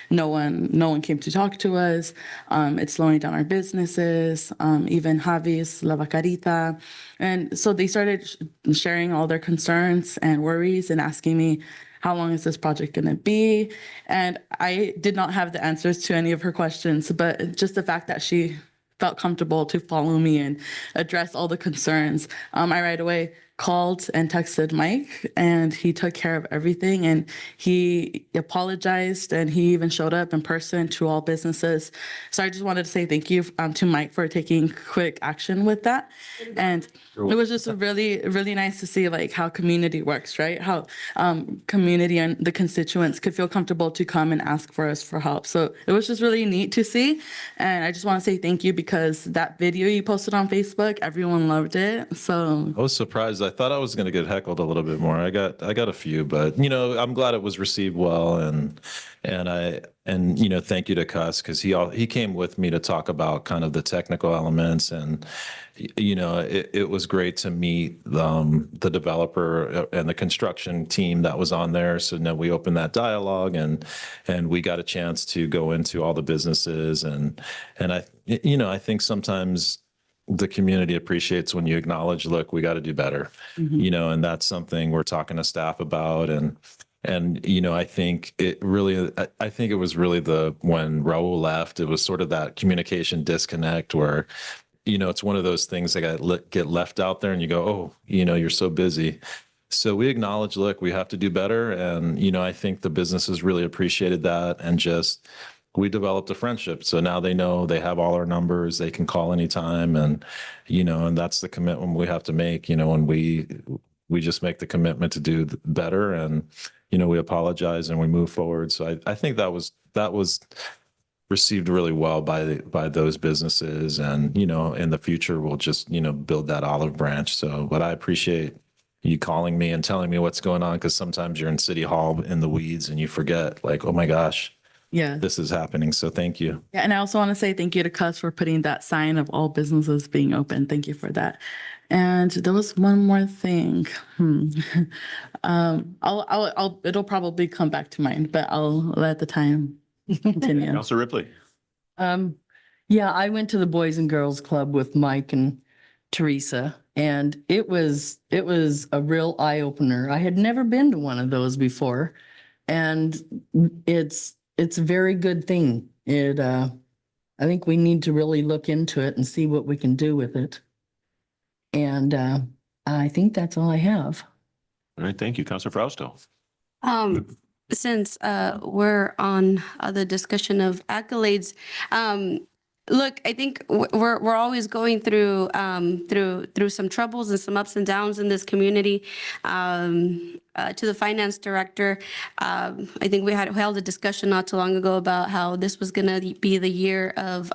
no one came to talk to us. It's slowing down our businesses, even Javi's, La Vacarita. And so they started sharing all their concerns and worries and asking me, how long is this project going to be? And I did not have the answers to any of her questions, but just the fact that she felt comfortable to follow me and address all the concerns, I right away called and texted Mike, and he took care of everything, and he apologized, and he even showed up in person to all businesses. So I just wanted to say thank you to Mike for taking quick action with that. And it was just really, really nice to see like how community works, right? How community and the constituents could feel comfortable to come and ask for us for help. So it was just really neat to see. And I just want to say thank you, because that video you posted on Facebook, everyone loved it. So I was surprised. I thought I was going to get heckled a little bit more. I got a few, but I'm glad it was received well, and thank you to Cuss, because he came with me to talk about kind of the technical elements, and it was great to meet the developer and the construction team that was on there. So now we opened that dialogue, and we got a chance to go into all the businesses, and I think sometimes the community appreciates when you acknowledge, look, we got to do better, and that's something we're talking to staff about. And I think it was really when Raul left, it was sort of that communication disconnect where, it's one of those things that get left out there and you go, oh, you're so busy. So we acknowledge, look, we have to do better. And, I think the businesses really appreciated that, and just, we developed a friendship. So now they know they have all our numbers, they can call anytime. And, and that's the commitment we have to make, when we just make the commitment to do better, and, we apologize and we move forward. So I think that was received really well by those businesses. And, in the future, we'll just, build that olive branch. So, but I appreciate you calling me and telling me what's going on, because sometimes you're in City Hall in the weeds and you forget, like, oh my gosh, Yeah. this is happening. So thank you. Yeah, and I also want to say thank you to Cus for putting that sign of all businesses being open. Thank you for that. And there was one more thing. It'll probably come back to mind, but I'll let the time continue. Councilor Ripley. Yeah, I went to the Boys and Girls Club with Mike and Teresa, and it was a real eye opener. I had never been to one of those before, and it's a very good thing. I think we need to really look into it and see what we can do with it. And I think that's all I have. All right, thank you. Councilor Frausto. Since we're on the discussion of accolades, look, I think we're always going through some troubles and some ups and downs in this community. To the finance director, I think we held a discussion not too long ago about how this was going to be the year of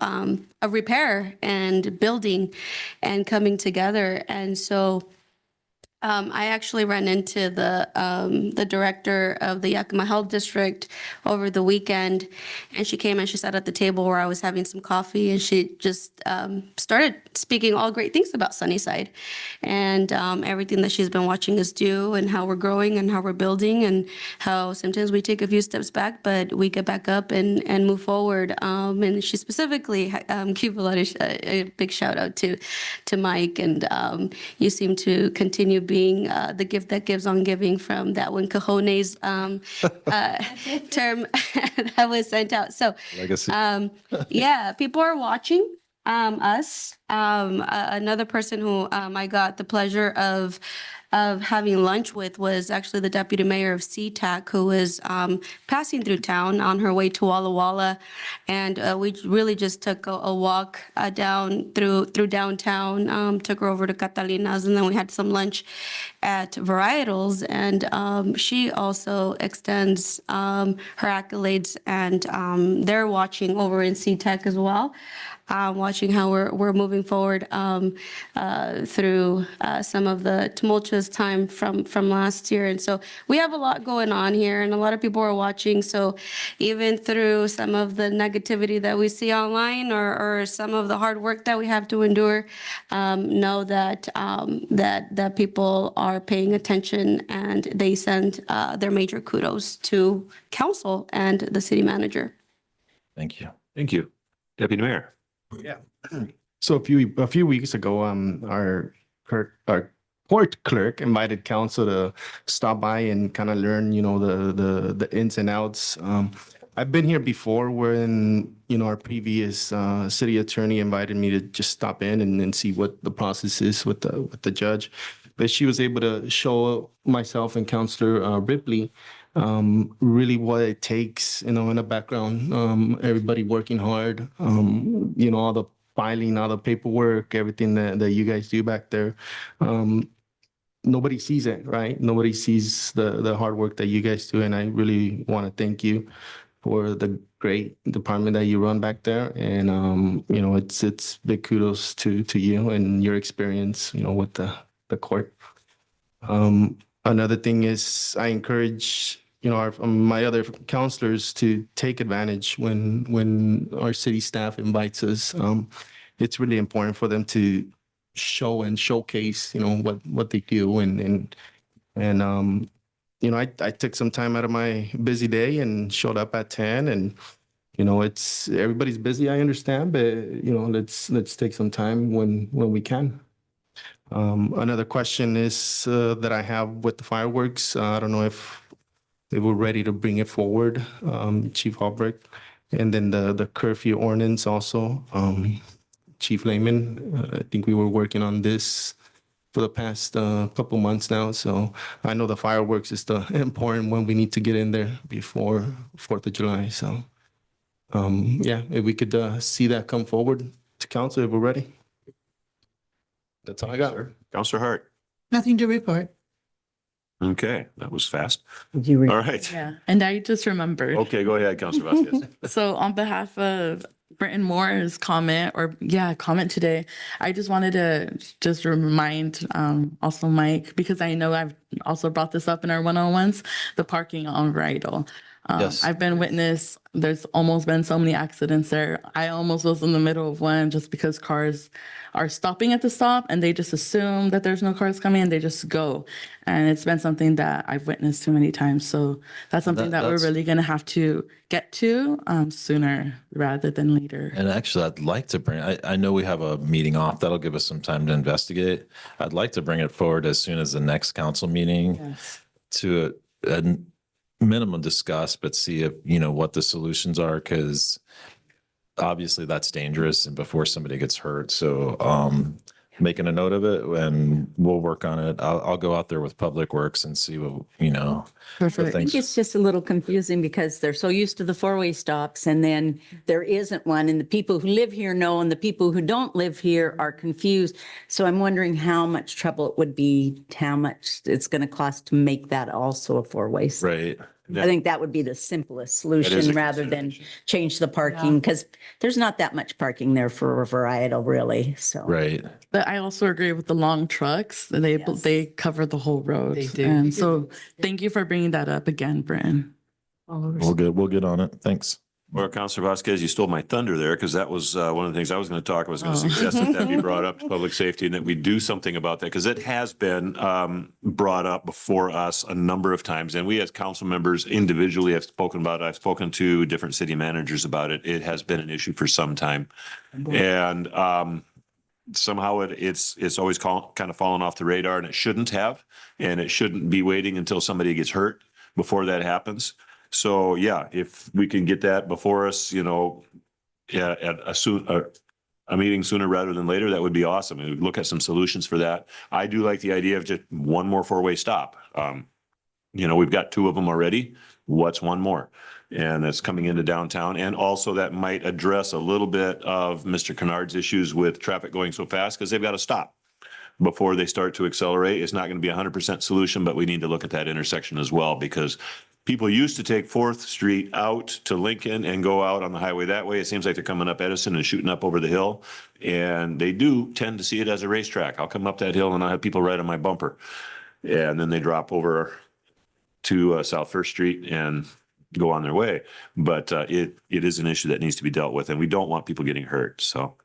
repair and building and coming together, and so. I actually ran into the director of the Yakima Health District over the weekend, and she came and she sat at the table where I was having some coffee, and she just started speaking all great things about Sunnyside and everything that she's been watching us do, and how we're growing and how we're building, and how sometimes we take a few steps back, but we get back up and move forward. And she specifically gave a big shout out to Mike, and you seem to continue being the gift that gives on giving, from that one cojones term that was sent out. So Legacy. yeah, people are watching us. Another person who I got the pleasure of having lunch with was actually the deputy mayor of SeaTac, who was passing through town on her way to Walla Walla, and we really just took a walk down through downtown, took her over to Catalina's, and then we had some lunch at Varietals, and she also extends her accolades, and they're watching over in SeaTac as well. Watching how we're moving forward through some of the tumultuous time from last year. And so we have a lot going on here, and a lot of people are watching. So even through some of the negativity that we see online, or some of the hard work that we have to endure, know that that people are paying attention, and they send their major kudos to council and the city manager. Thank you. Thank you. Deputy Mayor. Yeah. So a few weeks ago, our court clerk invited council to stop by and kind of learn, the ins and outs. I've been here before when, our previous city attorney invited me to just stop in and see what the process is with the judge. But she was able to show myself and Councilor Ripley really what it takes, in the background, everybody working hard, all the filing, all the paperwork, everything that you guys do back there. Nobody sees it, right? Nobody sees the hard work that you guys do. And I really want to thank you for the great department that you run back there. And, it's big kudos to you and your experience, with the court. Another thing is I encourage, my other counselors to take advantage when our city staff invites us. It's really important for them to show and showcase, what they do. And I took some time out of my busy day and showed up at 10, and, it's everybody's busy, I understand, but, let's take some time when we can. Another question is that I have with the fireworks. I don't know if they were ready to bring it forward, Chief Albrecht, and then the curfew ordinance also. Chief Lehman, I think we were working on this for the past couple months now. So I know the fireworks is the important one we need to get in there before 4th of July. So yeah, if we could see that come forward to council if we're ready. That's all I got. Counselor Hart. Nothing to report. Okay, that was fast. You All right. Yeah, and I just remembered. Okay, go ahead, Counselor Vasquez. So on behalf of Britton Moore's comment today, I just wanted to just remind also Mike, because I know I've also brought this up in our one-on-ones, the parking on Rydell. Yes. I've been witness, there's almost been so many accidents there. I almost was in the middle of one just because cars are stopping at the stop and they just assume that there's no cars coming and they just go. And it's been something that I've witnessed too many times. So that's something that we're that's- really going to have to get to sooner rather than later. And actually, I'd like to bring, I know we have a meeting off. That'll give us some time to investigate. I'd like to bring it forward as soon as the next council meeting Yes. to a minimum discuss, but see if, what the solutions are, because obviously that's dangerous and before somebody gets hurt. So making a note of it, and we'll work on it. I'll go out there with Public Works and see what, Perfect. I think it's just a little confusing because they're so used to the four-way stops and then there isn't one. And the people who live here know, and the people who don't live here are confused. So I'm wondering how much trouble it would be, how much it's going to cost to make that also a four-way stop. Right. I think that would be the simplest is solution a rather than change the parking, because there's not that much parking there for a varietal, really, so. Right. But I also agree with the long trucks. They cover the whole road. They do. And so thank you for bringing that up again, Britton. We'll get on it. Thanks. Well, Counselor Vasquez, you stole my thunder there, because that was one of the things I was going to talk. I was going to suggest that be brought up to public safety and that we do something about that, because it has been brought up before us a number of times. And we as council members individually have spoken about it. I've spoken to different city managers about it. It has been an issue for some time. And somehow it's always kind of fallen off the radar, and it shouldn't have. And it shouldn't be waiting until somebody gets hurt before that happens. So yeah, if we can get that before us, at a meeting sooner rather than later, that would be awesome. And we'd look at some solutions for that. I do like the idea of just one more four-way stop. We've got two of them already. What's one more? And that's coming into downtown. And also that might address a little bit of Mr. Kennard's issues with traffic going so fast, because they've got to stop before they start to accelerate. It's not going to be a 100% solution, but we need to look at that intersection as well, because people used to take 4th Street out to Lincoln and go out on the highway that way. It seems like they're coming up Edison and shooting up over the hill. And they do tend to see it as a racetrack. I'll come up that hill and I'll have people right on my bumper. And then they drop over to South 1st Street and go on their way. But it is an issue that needs to be dealt with, and we don't want people getting hurt. So.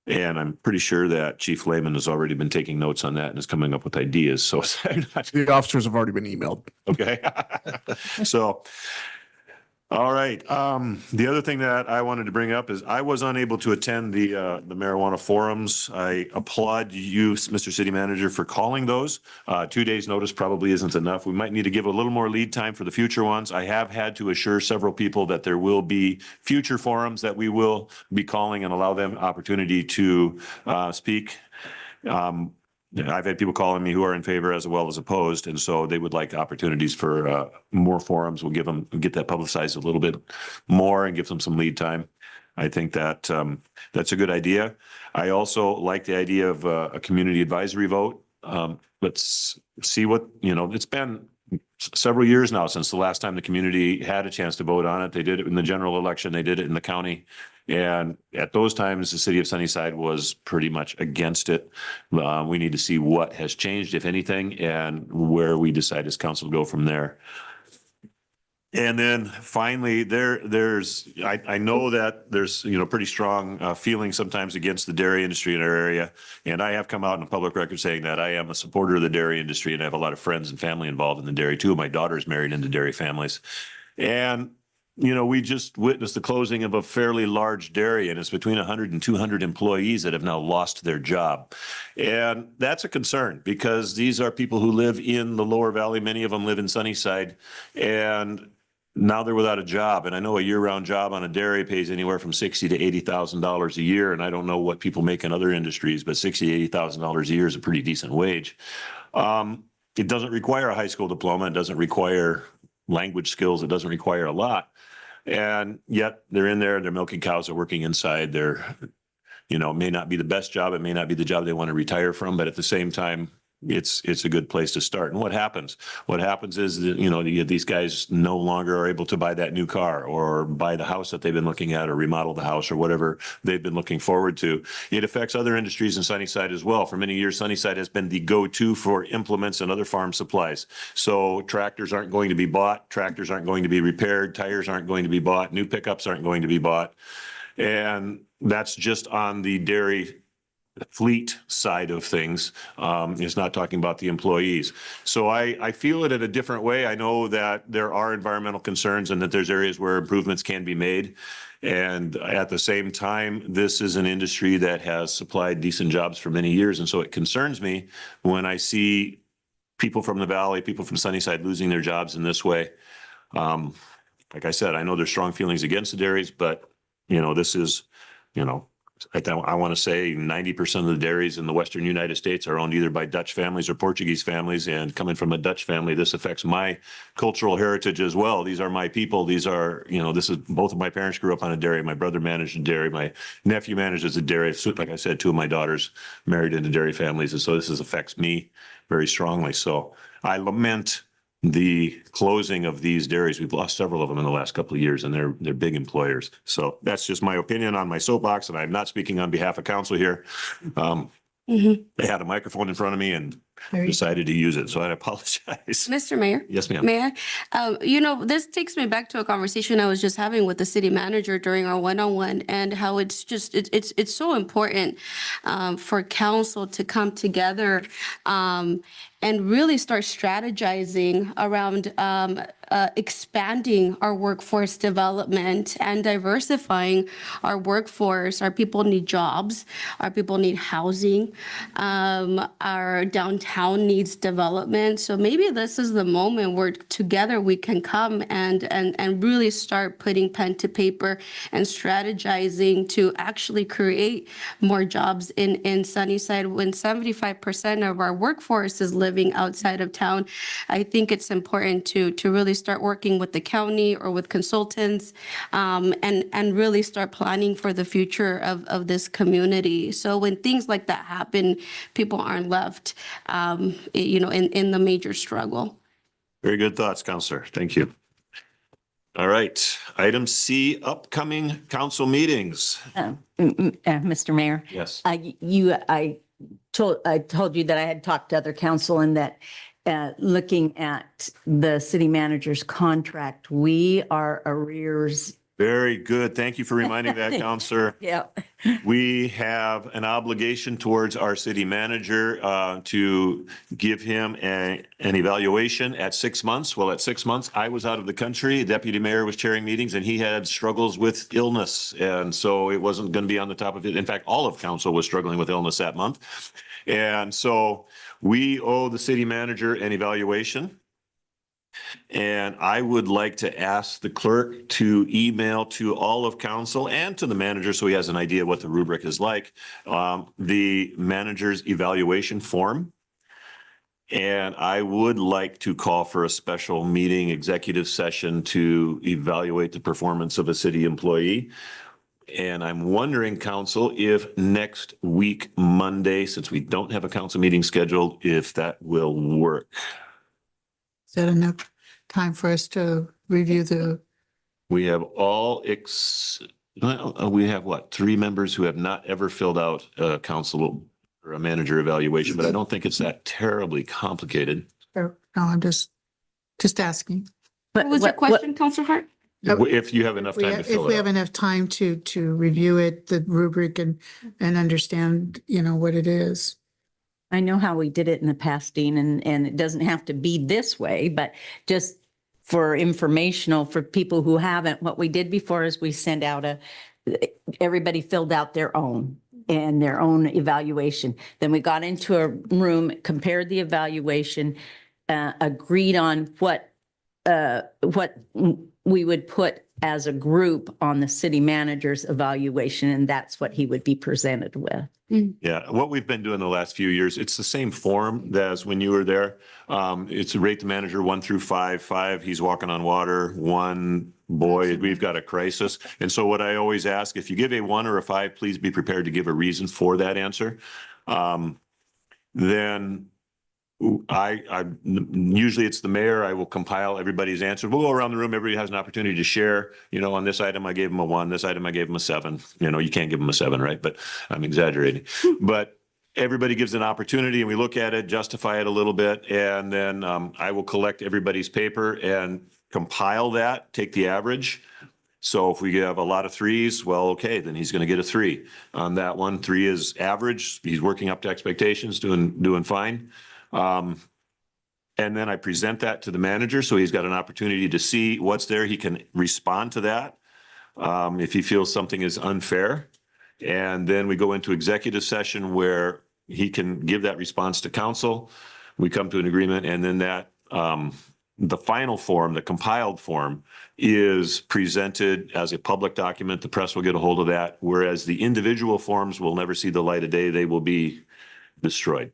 And I'm pretty sure that Chief Lehman has already been taking notes on that and is coming up with ideas. So The officers have already been emailed. okay. So, all right. The other thing that I wanted to bring up is I was unable to attend the marijuana forums. I applaud you, Mr. City Manager, for calling those. 2 days notice probably isn't enough. We might need to give a little more lead time for the future ones. I have had to assure several people that there will be future forums that we will be calling and allow them opportunity to speak. I've had people calling me who are in favor as well as opposed, and so they would like opportunities for more forums. We'll get that publicized a little bit more and give them some lead time. I think that that's a good idea. I also like the idea of a community advisory vote. Let's see what, it's been several years now since the last time the community had a chance to vote on it. They did it in the general election. They did it in the county. And at those times, the city of Sunnyside was pretty much against it. We need to see what has changed, if anything, and where we decide as council to go from there. And then finally, I know that there's, pretty strong feeling sometimes against the dairy industry in our area. And I have come out in a public record saying that I am a supporter of the dairy industry, and I have a lot of friends and family involved in the dairy. 2 of my daughters married into dairy families. And we just witnessed the closing of a fairly large dairy, and it's between 100 and 200 employees that have now lost their job. And that's a concern, because these are people who live in the lower valley. Many of them live in Sunnyside. And now they're without a job. And I know a year-round job on a dairy pays anywhere from $60,000 to $80,000 a year. And I don't know what people make in other industries, but $60,000 to $80,000 a year is a pretty decent wage. It doesn't require a high school diploma. It doesn't require language skills. It doesn't require a lot. And yet they're in there, they're milking cows, they're working inside. They're, you know, it may not be the best job. It may not be the job they want to retire from, but at the same time, it's a good place to start. And what happens? What happens is that, you know, these guys no longer are able to buy that new car or buy the house that they've been looking at or remodel the house or whatever they've been looking forward to. It affects other industries in Sunnyside as well. For many years, Sunnyside has been the go-to for implements and other farm supplies. So tractors aren't going to be bought, tractors aren't going to be repaired, tires aren't going to be bought, new pickups aren't going to be bought. And that's just on the dairy fleet side of things. It's not talking about the employees. So I feel it in a different way. I know that there are environmental concerns and that there's areas where improvements can be made. And at the same time, this is an industry that has supplied decent jobs for many years. And so it concerns me when I see people from the valley, people from Sunnyside losing their jobs in this way. Like I said, I know there's strong feelings against the dairies, but you know, this is, you know, I want to say 90% of the dairies in the Western United States are owned either by Dutch families or Portuguese families. And coming from a Dutch family, this affects my cultural heritage as well. These are my people. These are, you know, this is both of my parents grew up on a dairy. My brother managed a dairy. My nephew manages a dairy. So, like I said, two of my daughters married into dairy families. And so this affects me very strongly. So I lament the closing of these dairies. We've lost several of them in the last couple of years, and they're big employers. So that's just my opinion on my soapbox, and I'm not speaking on behalf of council here. They had a microphone in front of me and decided to use it, so I apologize. Mr. Mayor? Yes, ma'am. May I? You know, this takes me back to a conversation I was just having with the city manager during our one-on-one, and how it's just, it's so important for council to come together and really start strategizing around expanding our workforce development and diversifying our workforce. Our people need jobs. Our people need housing. Our downtown needs development. So maybe this is the moment where together we can come and really start putting pen to paper and strategizing to actually create more jobs in Sunnyside. When 75% of our workforce is living outside of town, I think it's important to really start working with the county or with consultants and really start planning for the future of this community. So when things like that happen, people aren't left, you know, in the major struggle. Very good thoughts, Counselor. Thank you. All right. Item C, upcoming council meetings. Mr. Mayor? Yes. I told you that I had talked to other council and that looking at the city manager's contract, we are arrears. Very good. Thank you for reminding that, Counselor. Yeah. We have an obligation towards our city manager to give him an evaluation at 6 months. Well, at 6 months, I was out of the country. Deputy Mayor was chairing meetings and he had struggles with illness. And so it wasn't going to be on the top of it. In fact, all of council was struggling with illness that month. And so we owe the city manager an evaluation. And I would like to ask the clerk to email to all of council and to the manager so he has an idea what the rubric is like, the manager's evaluation form. And I would like to call for a special meeting, executive session to evaluate the performance of a city employee. And I'm wondering, council, if next week, Monday, since we don't have a council meeting scheduled, if that will work. Is that enough time for us to review the? We have we have what, 3 members who have not ever filled out a council or a manager evaluation, but I don't think it's that terribly complicated. No, I'm just asking. What was your question, Councilor Hart? If you have enough time to If fill we it have out. enough time to review it, the rubric and understand, you know, what it is. I know how we did it in the past, Dean, and it doesn't have to be this way, but just for informational for people who haven't, what we did before is we sent out everybody filled out their own evaluation. Then we got into a room, compared the evaluation, agreed on what we would put as a group on the city manager's evaluation, and that's what he would be presented with. Yeah, what we've been doing the last few years, it's the same form as when you were there. It's rate the manager 1 through 5. 5, he's walking on water. 1, boy, we've got a crisis. And so what I always ask, if you give a 1 or a 5, please be prepared to give a reason for that answer. Then usually it's the mayor. I will compile everybody's answers. We'll go around the room. Everybody has an opportunity to share. You know, on this item, I gave them a 1. This item, I gave them a 7. You know, you can't give them a 7, right? But I'm exaggerating. But everybody gives an opportunity and we look at it, justify it a little bit. And then I will collect everybody's paper and compile that, take the average. So if we have a lot of 3s, well, okay, then he's going to get a 3 on that one. 3 is average. He's working up to expectations, doing fine. And then I present that to the manager, so he's got an opportunity to see what's there. He can respond to that if he feels something is unfair. And then we go into executive session where he can give that response to council. We come to an agreement, and then that the final form, the compiled form, is presented as a public document. The press will get a hold of that, whereas the individual forms will never see the light of day. They will be destroyed.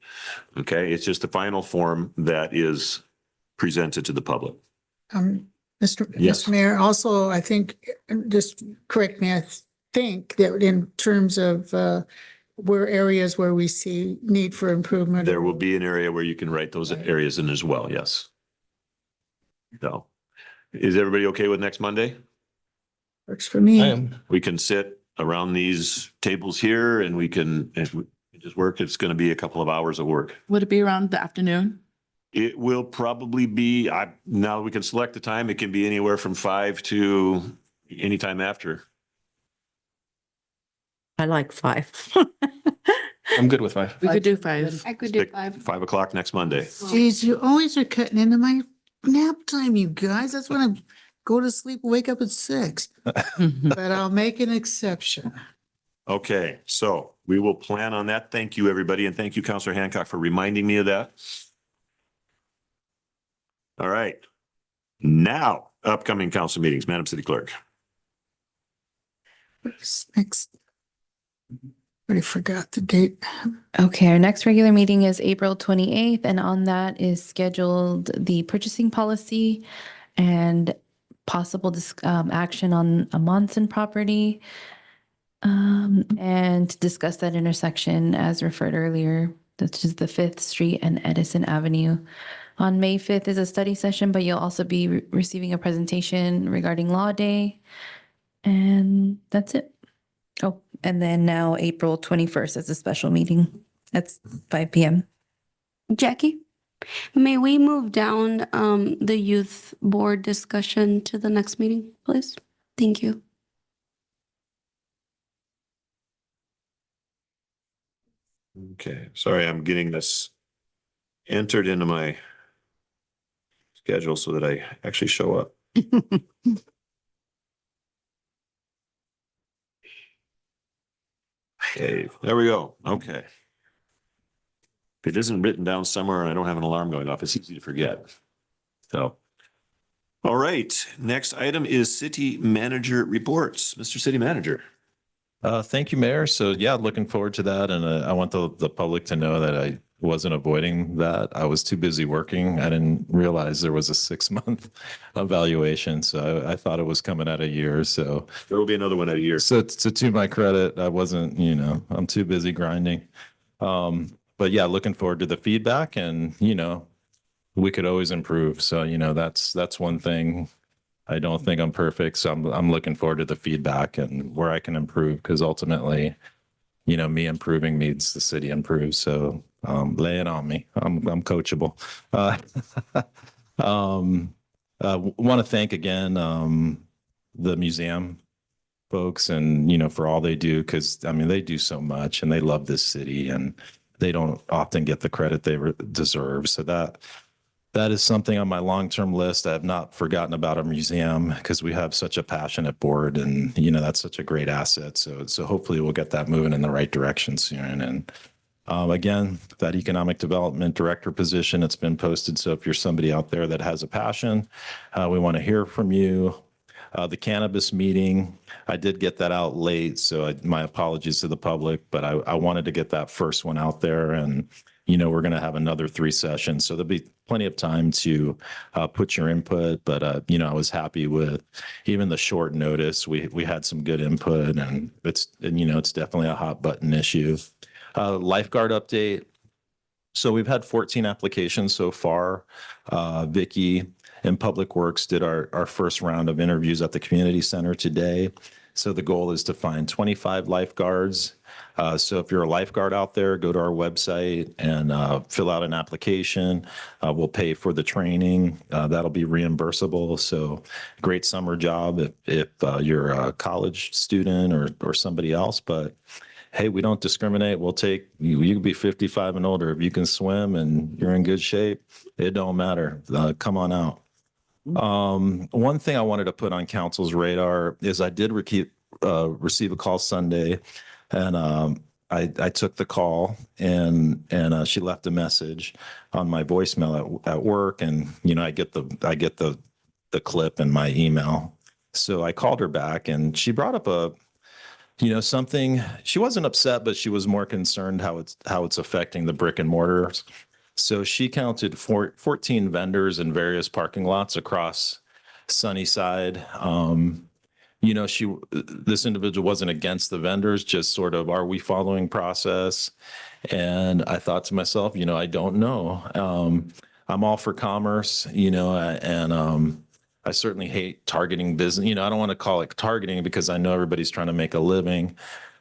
Okay, it's just the final form that is presented to the public. Mr. Mayor, also, I think, just correct me, I think that in terms of where areas where we see need for improvement. There will be an area where you can write those areas in as well, yes. So, is everybody okay with next Monday? Works for me. We can sit around these tables here and we can just work. It's going to be a couple of hours of work. Would it be around the afternoon? It will probably be, now we can select the time. It can be anywhere from 5 to anytime after. I like 5. I'm good with 5. We could do 5. I could do 5. 5 o'clock next Monday. Geez, you always are cutting into my nap time, you guys. That's when I go to sleep, wake up at 6. But I'll make an exception. Okay, so we will plan on that. Thank you, everybody. And thank you, Councilor Hancock, for reminding me of that. All right. Now, upcoming council meetings, Madam City Clerk. Next. Already forgot the date. Okay, our next regular meeting is April 28th, and on that is scheduled the purchasing policy and possible action on a Monson property. And to discuss that intersection as referred earlier, which is the 5th Street and Edison Avenue. On May 5th is a study session, but you'll also be receiving a presentation regarding Law Day. And that's it. Oh, and then now April 21st is a special meeting. That's 5 p.m. Jackie, may we move down the youth board discussion to the next meeting, please? Thank you. Okay, sorry, I'm getting this entered into my schedule so that I actually show up. Okay, there we go. Okay. If it isn't written down somewhere and I don't have an alarm going off, it's easy to forget. So, all right, next item is city manager reports. Mr. City Manager. Thank you, Mayor. So yeah, looking forward to that. And I want the public to know that I wasn't avoiding that. I was too busy working. I didn't realize there was a 6-month evaluation. So I thought it was coming out a year. So there will be another one at a year. So to my credit, I wasn't, I'm too busy grinding. But yeah, looking forward to the feedback, and, we could always improve. So, that's one thing. I don't think I'm perfect. So I'm looking forward to the feedback and where I can improve, because ultimately, me improving means the city improves. So lay it on me. I'm coachable. Want to thank again the museum folks and, for all they do, because they do so much and they love this city and they don't often get the credit they deserve. So that is something on my long-term list. I have not forgotten about our museum, because we have such a passionate board, and that's such a great asset. So hopefully we'll get that moving in the right direction soon. And again, that economic development director position, it's been posted. So if you're somebody out there that has a passion, we want to hear from you. The cannabis meeting, I did get that out late, so my apologies to the public, but I wanted to get that first one out there. And, we're going to have another 3 sessions, so there'll be plenty of time to put your input. But, I was happy with even the short notice. We had some good input, and it's definitely a hot button issue. Lifeguard update. So we've had 14 applications so far. Vicky in Public Works did our first round of interviews at the community center today. So the goal is to find 25 lifeguards. So if you're a lifeguard out there, go to our website and fill out an application. We'll pay for the training. That'll be reimbursable. So great summer job if you're a college student or somebody else. But hey, we don't discriminate. We'll take you. You can be 55 and older. If you can swim and you're in good shape, it don't matter. Come on out. One thing I wanted to put on council's radar is I did receive a call Sunday, and I took the call, and she left a message on my voicemail at work, and I get the clip in my email. So I called her back, and she brought up something. She wasn't upset, but she was more concerned how it's affecting the brick and mortars. So she counted 14 vendors in various parking lots across Sunnyside. This individual wasn't against the vendors, just sort of, are we following process? And I thought to myself, I don't know. I'm all for commerce, and I certainly hate targeting business. I don't want to call it targeting because I know everybody's trying to make a living,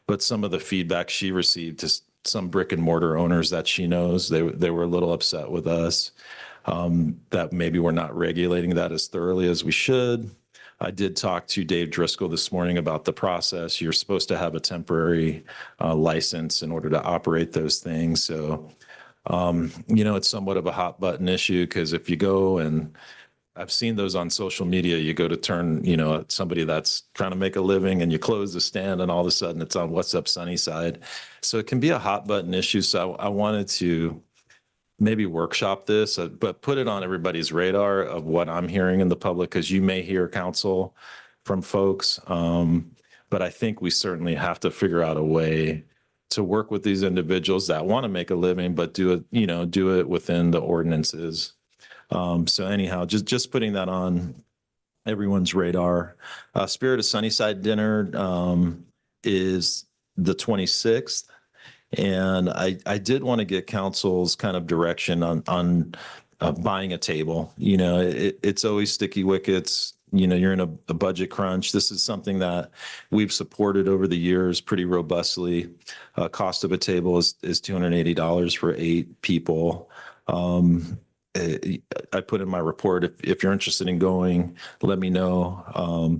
but some of the feedback she received to some brick and mortar owners that she knows, they were a little upset with us, that maybe we're not regulating that as thoroughly as we should. I did talk to Dave Driscoll this morning about the process. You're supposed to have a temporary license in order to operate those things. So, it's somewhat of a hot button issue, because if you go, and I've seen those on social media, you go to turn, somebody that's trying to make a living, and you close the stand, and all of a sudden it's on What's Up Sunnyside. So it can be a hot button issue. So I wanted to maybe workshop this, but put it on everybody's radar of what I'm hearing in the public, because you may hear counsel from folks. But I think we certainly have to figure out a way to work with these individuals that want to make a living, but do it within the ordinances. So anyhow, just putting that on everyone's radar. Spirit of Sunnyside dinner is the 26th. And I did want to get council's kind of direction on buying a table. It's always sticky wickets. You're in a budget crunch. This is something that we've supported over the years pretty robustly. Cost of a table is $280 for 8 people. I put in my report, if you're interested in going, let me know.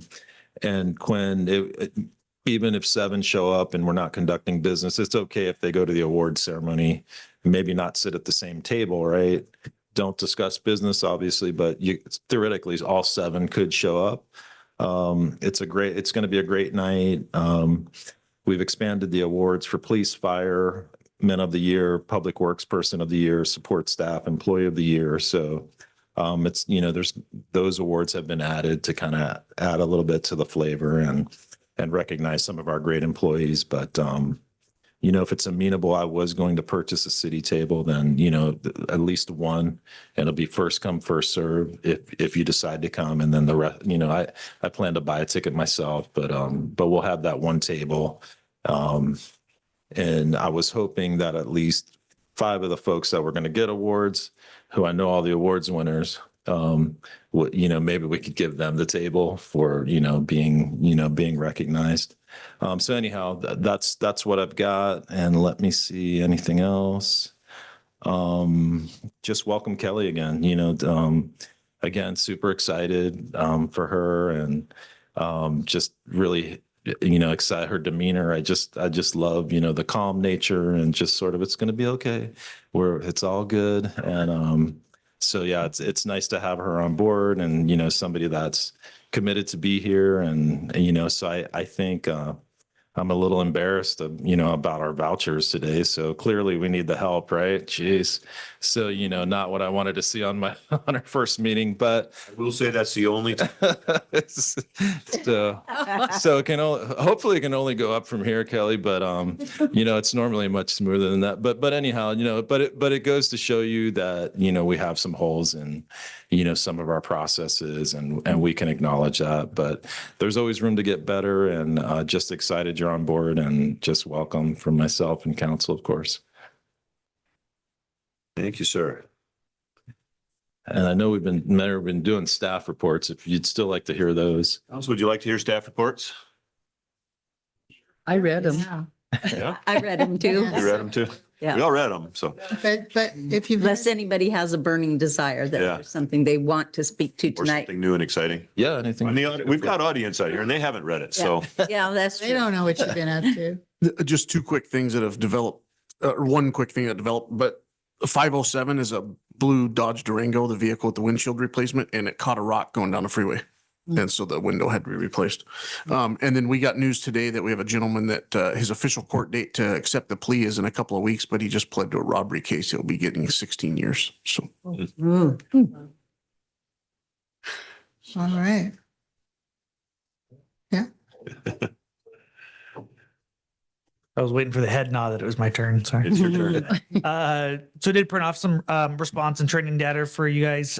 And Quinn, even if 7 show up and we're not conducting business, it's okay if they go to the award ceremony, maybe not sit at the same table, right? Don't discuss business, obviously, but theoretically all 7 could show up. It's going to be a great night. We've expanded the awards for police, fire, Men of the Year, Public Works Person of the Year, Support Staff, Employee of the Year. So there's those awards have been added to kind of add a little bit to the flavor and recognize some of our great employees. But if it's amenable, I was going to purchase a city table, then at least one, and it'll be first come, first serve if you decide to come, and then the rest. I plan to buy a ticket myself, but we'll have that one table. And I was hoping that at least 5 of the folks that were going to get awards, who I know all the awards winners, maybe we could give them the table for, being recognized. So anyhow, that's what I've got. And let me see anything else. Just welcome Kelly again, again, super excited, for her, and, just really, excited, her demeanor. I just love, the calm nature, and just sort of, it's going to be okay. It's all good. And, so yeah, it's nice to have her on board, and, somebody that's committed to be here. And, so I think, I'm a little embarrassed, about our vouchers today. So clearly we need the help, right? Jeez. So, not what I wanted to see on on our first meeting, but I will say that's the only time. so hopefully it can only go up from here, Kelly, but it's normally much smoother than that. But anyhow, but it goes to show you that, we have some holes in, some of our processes and we can acknowledge that, but there's always room to get better, and just excited you're on board, and just welcome from myself and council, of course. Thank you, sir. And I know we've been doing staff reports. If you'd still like to hear those. Council, would you like to hear staff reports? I read them. Yeah. I read them too. You read them too? Yeah. We all read them, so. But if you've Unless anybody has a burning desire that Yeah. there's something they want to speak to Or tonight. something new and exciting. Yeah, anything. We've got audience out here and they haven't read it, so. Yeah, that's they true. don't know what you've been up to. Just two quick things that have developed, or one quick thing that developed, but 507 is a blue Dodge Durango, the vehicle with the windshield replacement, and it caught a rock going down the freeway. And so the window had to be replaced. And then we got news today that we have a gentleman that his official court date to accept the plea is in a couple of weeks, but he just pled to a robbery case. He'll be getting 16 years. So All right. Yeah. I was waiting for the head nod that it was my turn. Sorry. It's your turn. So I did print off some response and training data for you guys.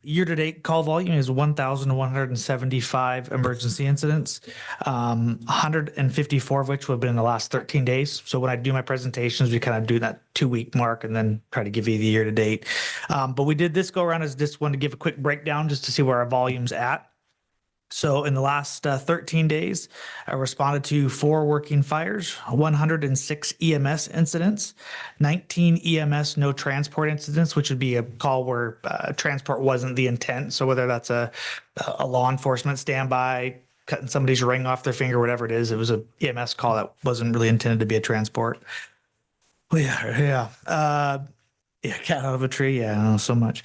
Year-to-date call volume is 1,175 emergency incidents, 154 of which would have been in the last 13 days. So when I do my presentations, we kind of do that 2-week mark and then try to give you the year-to-date. But we did this go around as just wanted to give a quick breakdown just to see where our volume's at. So in the last 13 days, I responded to 4 working fires, 106 EMS incidents, 19 EMS no transport incidents, which would be a call where transport wasn't the intent. So whether that's a law enforcement standby, cutting somebody's ring off their finger, whatever it is, it was a EMS call that wasn't really intended to be a transport. Well, yeah. Yeah, cat out of a tree. Yeah, I don't know so much.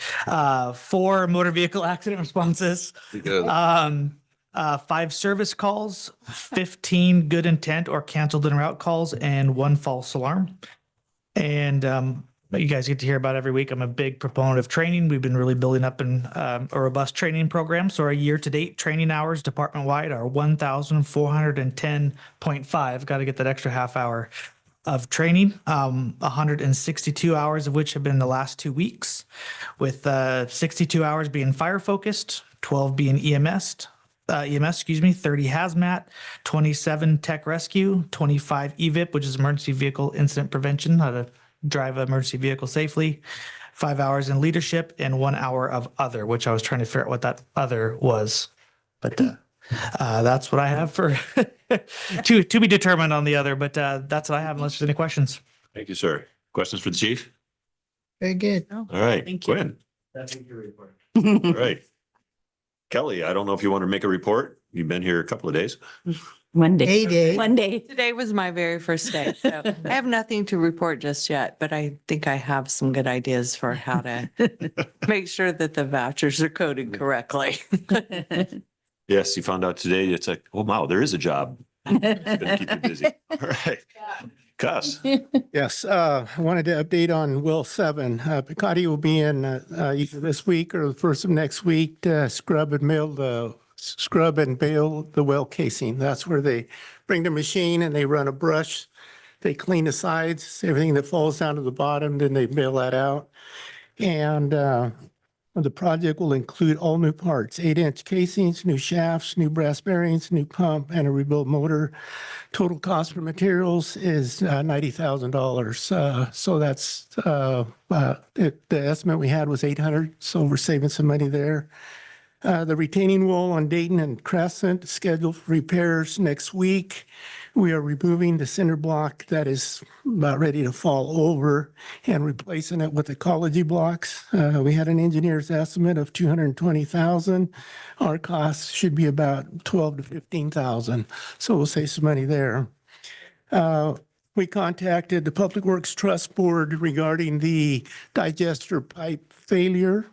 4 motor vehicle accident responses. 5 service calls, 15 good intent or canceled en route calls, and 1 false alarm. And you guys get to hear about every week. I'm a big proponent of training. We've been really building up a robust training program. So our year-to-date training hours department-wide are 1,410.5. Got to get that extra half hour of training, 162 hours of which have been the last 2 weeks, with 62 hours being fire focused, 12 being EMS, 30 hazmat, 27 tech rescue, 25 EVIP, which is emergency vehicle incident prevention, how to drive an emergency vehicle safely, 5 hours in leadership, and 1 hour of other, which I was trying to figure out what that other was. But that's what I have for to be determined on the other, but that's what I have unless there's any questions. Thank you, sir. Questions for the chief? Very good. All right, Thank you. Gwen. All right. Kelly, I don't know if you want to make a report. You've been here a couple of days. One day. Hey, One day. Today was my very first day, so I have nothing to report just yet, but I think I have some good ideas for how to make sure that the vouchers are coded correctly. Yes, you found out today. It's like, oh, wow, there is a job. It's gonna keep you busy. All right. Cuss. Yes, I wanted to update on well 7. Picotti will be in either this week or the first of next week to scrub and bail the well casing. That's where they bring the machine and they run a brush. They clean the sides, everything that falls down to the bottom, then they bail that out. And the project will include all new parts, 8-inch casings, new shafts, new brass bearings, new pump, and a rebuilt motor. Total cost for materials is $90,000. So that's the estimate we had was 800. So we're saving some money there. The retaining wall on Dayton and Crescent is scheduled for repairs next week. We are removing the cinder block that is about ready to fall over and replacing it with ecology blocks. We had an engineer's estimate of $220,000. Our costs should be about $12,000 to $15,000. So we'll save some money there. We contacted the Public Works Trust Board regarding the digester pipe failure.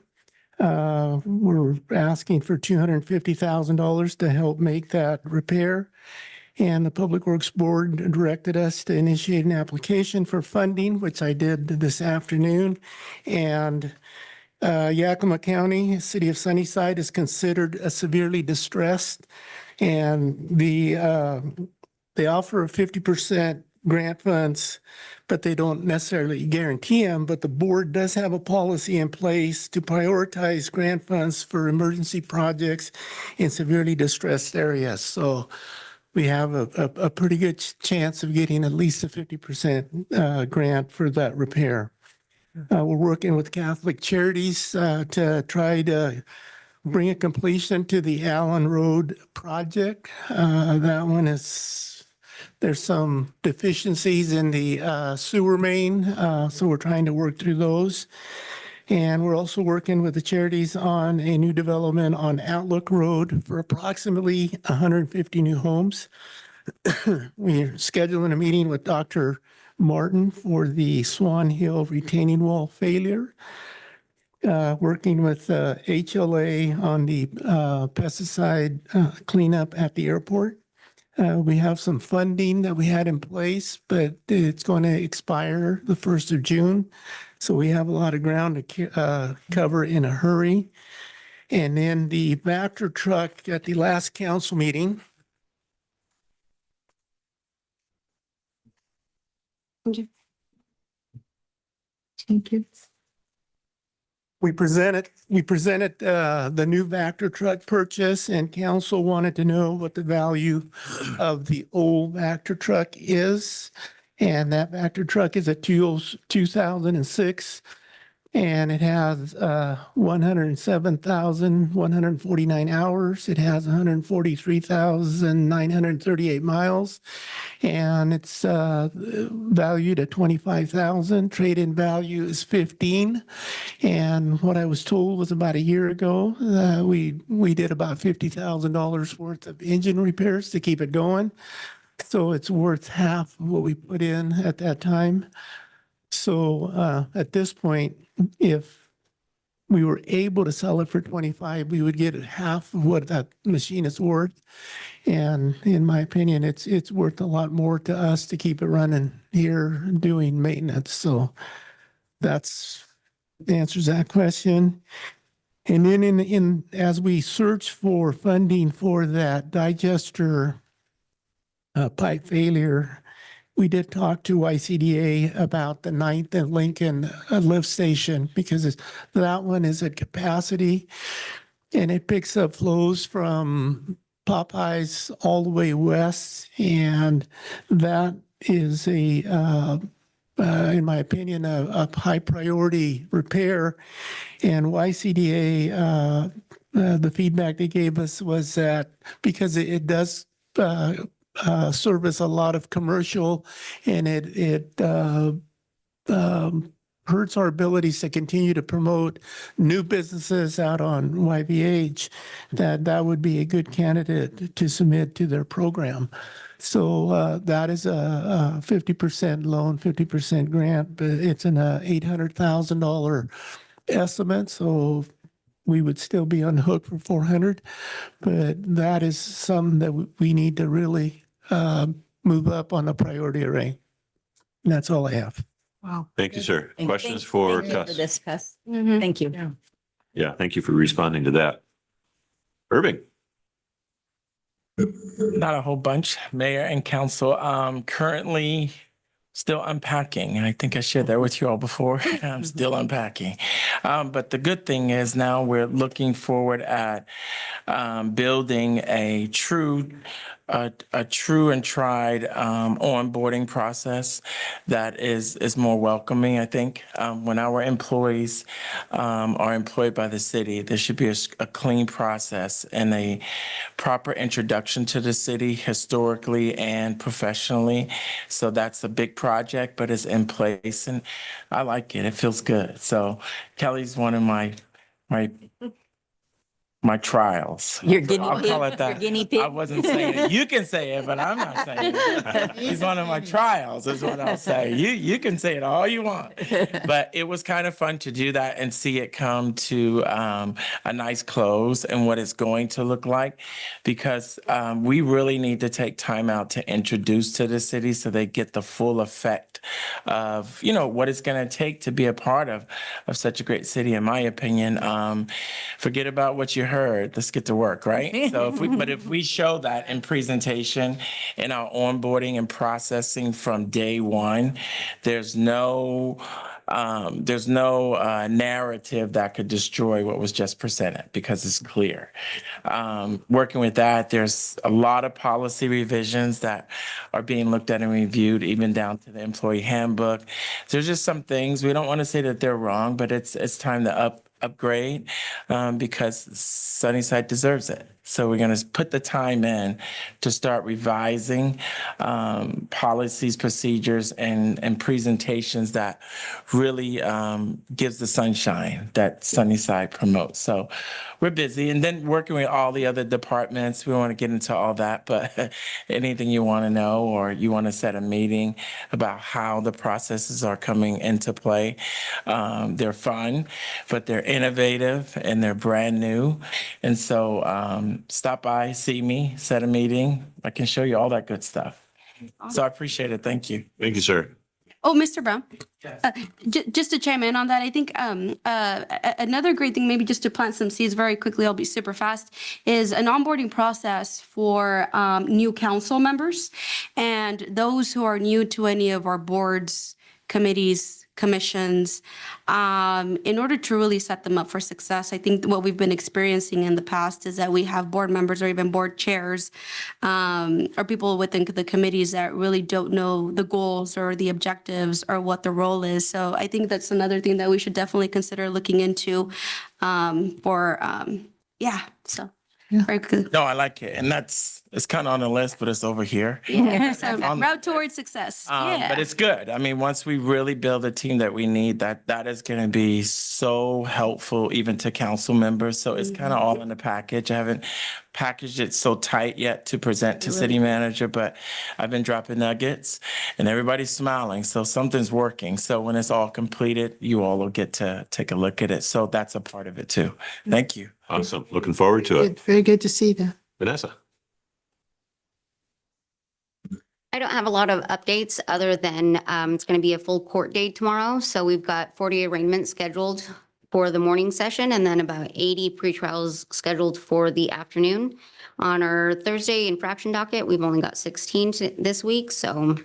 We're asking for $250,000 to help make that repair. And the Public Works Board directed us to initiate an application for funding, which I did this afternoon. And Yakima County, City of Sunnyside is considered a severely distressed. And they offer a 50% grant funds, but they don't necessarily guarantee them. But the board does have a policy in place to prioritize grant funds for emergency projects in severely distressed areas. So we have a pretty good chance of getting at least a 50% grant for that repair. We're working with Catholic Charities to try to bring a completion to the Allen Road project. That one is, there's some deficiencies in the sewer main, so we're trying to work through those. And we're also working with the charities on a new development on Outlook Road for approximately 150 new homes. We're scheduling a meeting with Dr. Martin for the Swan Hill retaining wall failure. Working with HLA on the pesticide cleanup at the airport. We have some funding that we had in place, but it's going to expire the 1st of June. So we have a lot of ground to cover in a hurry. And then the Vector truck at the last council meeting. Thank you. We presented the new Vector truck purchase, and council wanted to know what the value of the old Vector truck is. And that Vector truck is a 2006, and it has 107,149 hours. It has 143,938 miles, and it's valued at 25,000. Trade-in value is 15. And what I was told was about a year ago, we did about $50,000 worth of engine repairs to keep it going. So it's worth half of what we put in at that time. So at this point, if we were able to sell it for 25, we would get half of what that machine is worth. And in my opinion, it's worth a lot more to us to keep it running here doing maintenance. So that's answers that question. And then as we search for funding for that digester pipe failure, we did talk to YCDA about the 9th and Lincoln lift station, because that one is at capacity and it picks up flows from Popeyes all the way west. And that is in my opinion, a high priority repair. And YCDA, the feedback they gave us was that because it does service a lot of commercial, and it hurts our abilities to continue to promote new businesses out on YVH, that would be a good candidate to submit to their program. So that is a 50% loan, 50% grant, but it's an $800,000 estimate. So we would still be on the hook for 400, but that is something that we need to really move up on the priority array. And that's all I have. Wow. Thank you, sir. Thank- Questions thank- for thank you Cuss? this, Cuss. Mhm. Thank you. Yeah, thank you for responding to that. Irving? Not a whole bunch, Mayor and Council. Currently still unpacking, and I think I shared that with you all before. I'm still unpacking. But the good thing is now we're looking forward at building a true and tried onboarding process that is more welcoming, I think. When our employees are employed by the city, there should be a clean process and a proper introduction to the city historically and professionally. So that's a big project, but it's in place and I like it. It feels good. So Kelly's one of my my trials. Your guinea I'll pig? call it that. Your guinea pig? I wasn't saying it. You can say it, but I'm not saying it. He's one of my trials is what I'll say. You can say it all you want. But it was kind of fun to do that and see it come to a nice close and what it's going to look like, because we really need to take time out to introduce to the city so they get the full effect of, you know, what it's going to take to be a part of such a great city, in my opinion. Forget about what you heard. Let's get to work, right? So if we show that in presentation, in our onboarding and processing from day one, there's no narrative that could destroy what was just presented because it's clear. Working with that, there's a lot of policy revisions that are being looked at and reviewed, even down to the employee handbook. There's just some things, we don't want to say that they're wrong, but it's time to upgrade because Sunnyside deserves it. So we're going to put the time in to start revising policies, procedures, and presentations that really gives the sunshine that Sunnyside promotes. So we're busy, and then working with all the other departments. We don't want to get into all that, but anything you want to know or you want to set a meeting about how the processes are coming into play, they're fun, but they're innovative and they're brand new. And so stop by, see me, set a meeting. I can show you all that good stuff. So I appreciate it. Thank you. Thank you, sir. Oh, Mr. Brown, just to chime in on that, I think another great thing, maybe just to plant some seeds very quickly, I'll be super fast, is an onboarding process for new council members and those who are new to any of our boards, committees, commissions, in order to really set them up for success. I think what we've been experiencing in the past is that we have board members or even board chairs or people within the committees that really don't know the goals or the objectives or what the role is. So I think that's another thing that we should definitely consider looking into so very good. No, I like it. And it's kind of on the list, but it's over here. Yeah, so route towards success. But it's good. I mean, once we really build a team that we need, that is going to be so helpful even to council members. So it's kind of all in the package. I haven't packaged it so tight yet to present to city manager, but I've been dropping nuggets and everybody's smiling. So something's working. So when it's all completed, you all will get to take a look at it. So that's a part of it too. Thank you. Awesome. Looking forward to it. Very good to see that. Vanessa. I don't have a lot of updates other than it's going to be a full court day tomorrow. So we've got 40 arraignments scheduled for the morning session and then about 80 pretrials scheduled for the afternoon. On our Thursday infraction docket, we've only got 16 this week. So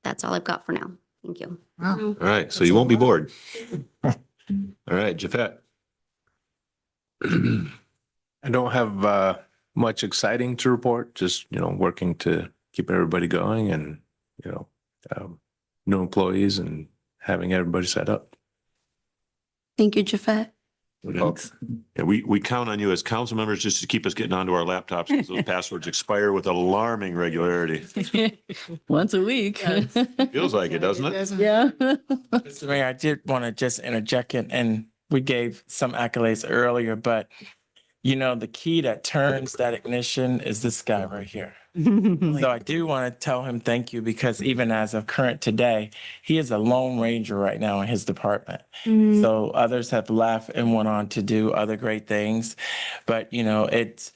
that's all I've got for now. Thank you. Wow. All right. So you won't be bored. All right, Jafet. I don't have much exciting to report, just, working to keep everybody going and, new employees and having everybody set up. Thank you, Jafet. Thanks. Yeah, we count on you as council members just to keep us getting onto our laptops because those passwords expire with alarming regularity. Once a week. Feels like it, doesn't it? Yeah. Mr. Mayor, I did want to just interject and we gave some accolades earlier, but the key that turns that ignition is this guy right here. So I do want to tell him thank you because even as of current today, he is a lone ranger right now in his department. So others have left and went on to do other great things. But, it's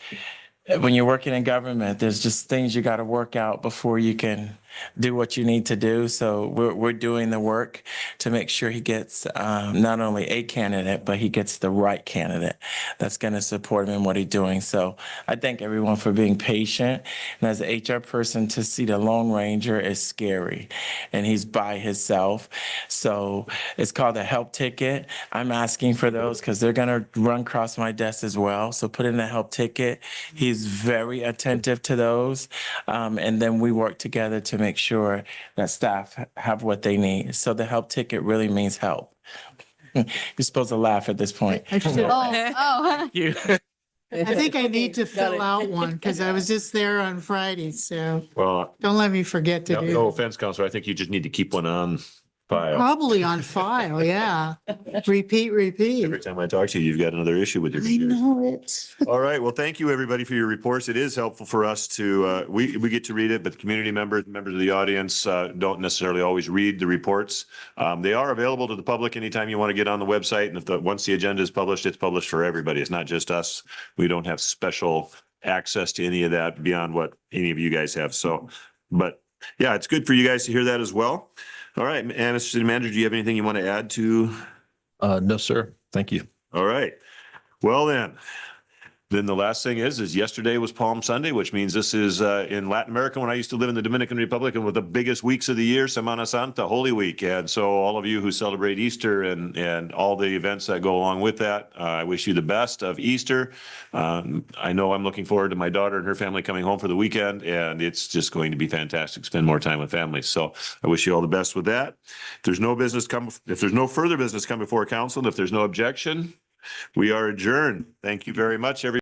when you're working in government, there's just things you got to work out before you can do what you need to do. So we're doing the work to make sure he gets not only a candidate, but he gets the right candidate that's going to support him in what he's doing. So I thank everyone for being patient. And as an HR person, to see the Lone Ranger is scary. And he's by himself. So it's called a help ticket. I'm asking for those because they're going to run across my desk as well. So put in a help ticket. He's very attentive to those. And then we work together to make sure that staff have what they need. So the help ticket really means help. You're supposed to laugh at this point. I should- You. I think I need to fill out one because I was just there on Friday. So Well, don't let me forget to do no offense, Counselor. I think you just need to keep one on Probably on file, yeah. Repeat. Every time I talk to you, you've got another issue with your I computer. know it. All right. Well, thank you, everybody, for your reports. It is helpful for us to, we get to read it, but the community members of the audience don't necessarily always read the reports. They are available to the public anytime you want to get on the website. And once the agenda is published, it's published for everybody. It's not just us. We don't have special access to any of that beyond what any of you guys have. So, but yeah, it's good for you guys to hear that as well. All right. And Mr. City Manager, do you have anything you want to add to? No, sir. Thank you. All right. Well, then the last thing is yesterday was Palm Sunday, which means this is in Latin America when I used to live in the Dominican Republic and with the biggest weeks of the year, Semana Santa, Holy Week. And so all of you who celebrate Easter and all the events that go along with that, I wish you the best of Easter. I know I'm looking forward to my daughter and her family coming home for the weekend, and it's just going to be fantastic to spend more time with family. So I wish you all the best with that. If there's no further business come before council, and if there's no objection, we are adjourned. Thank you very much, everyone.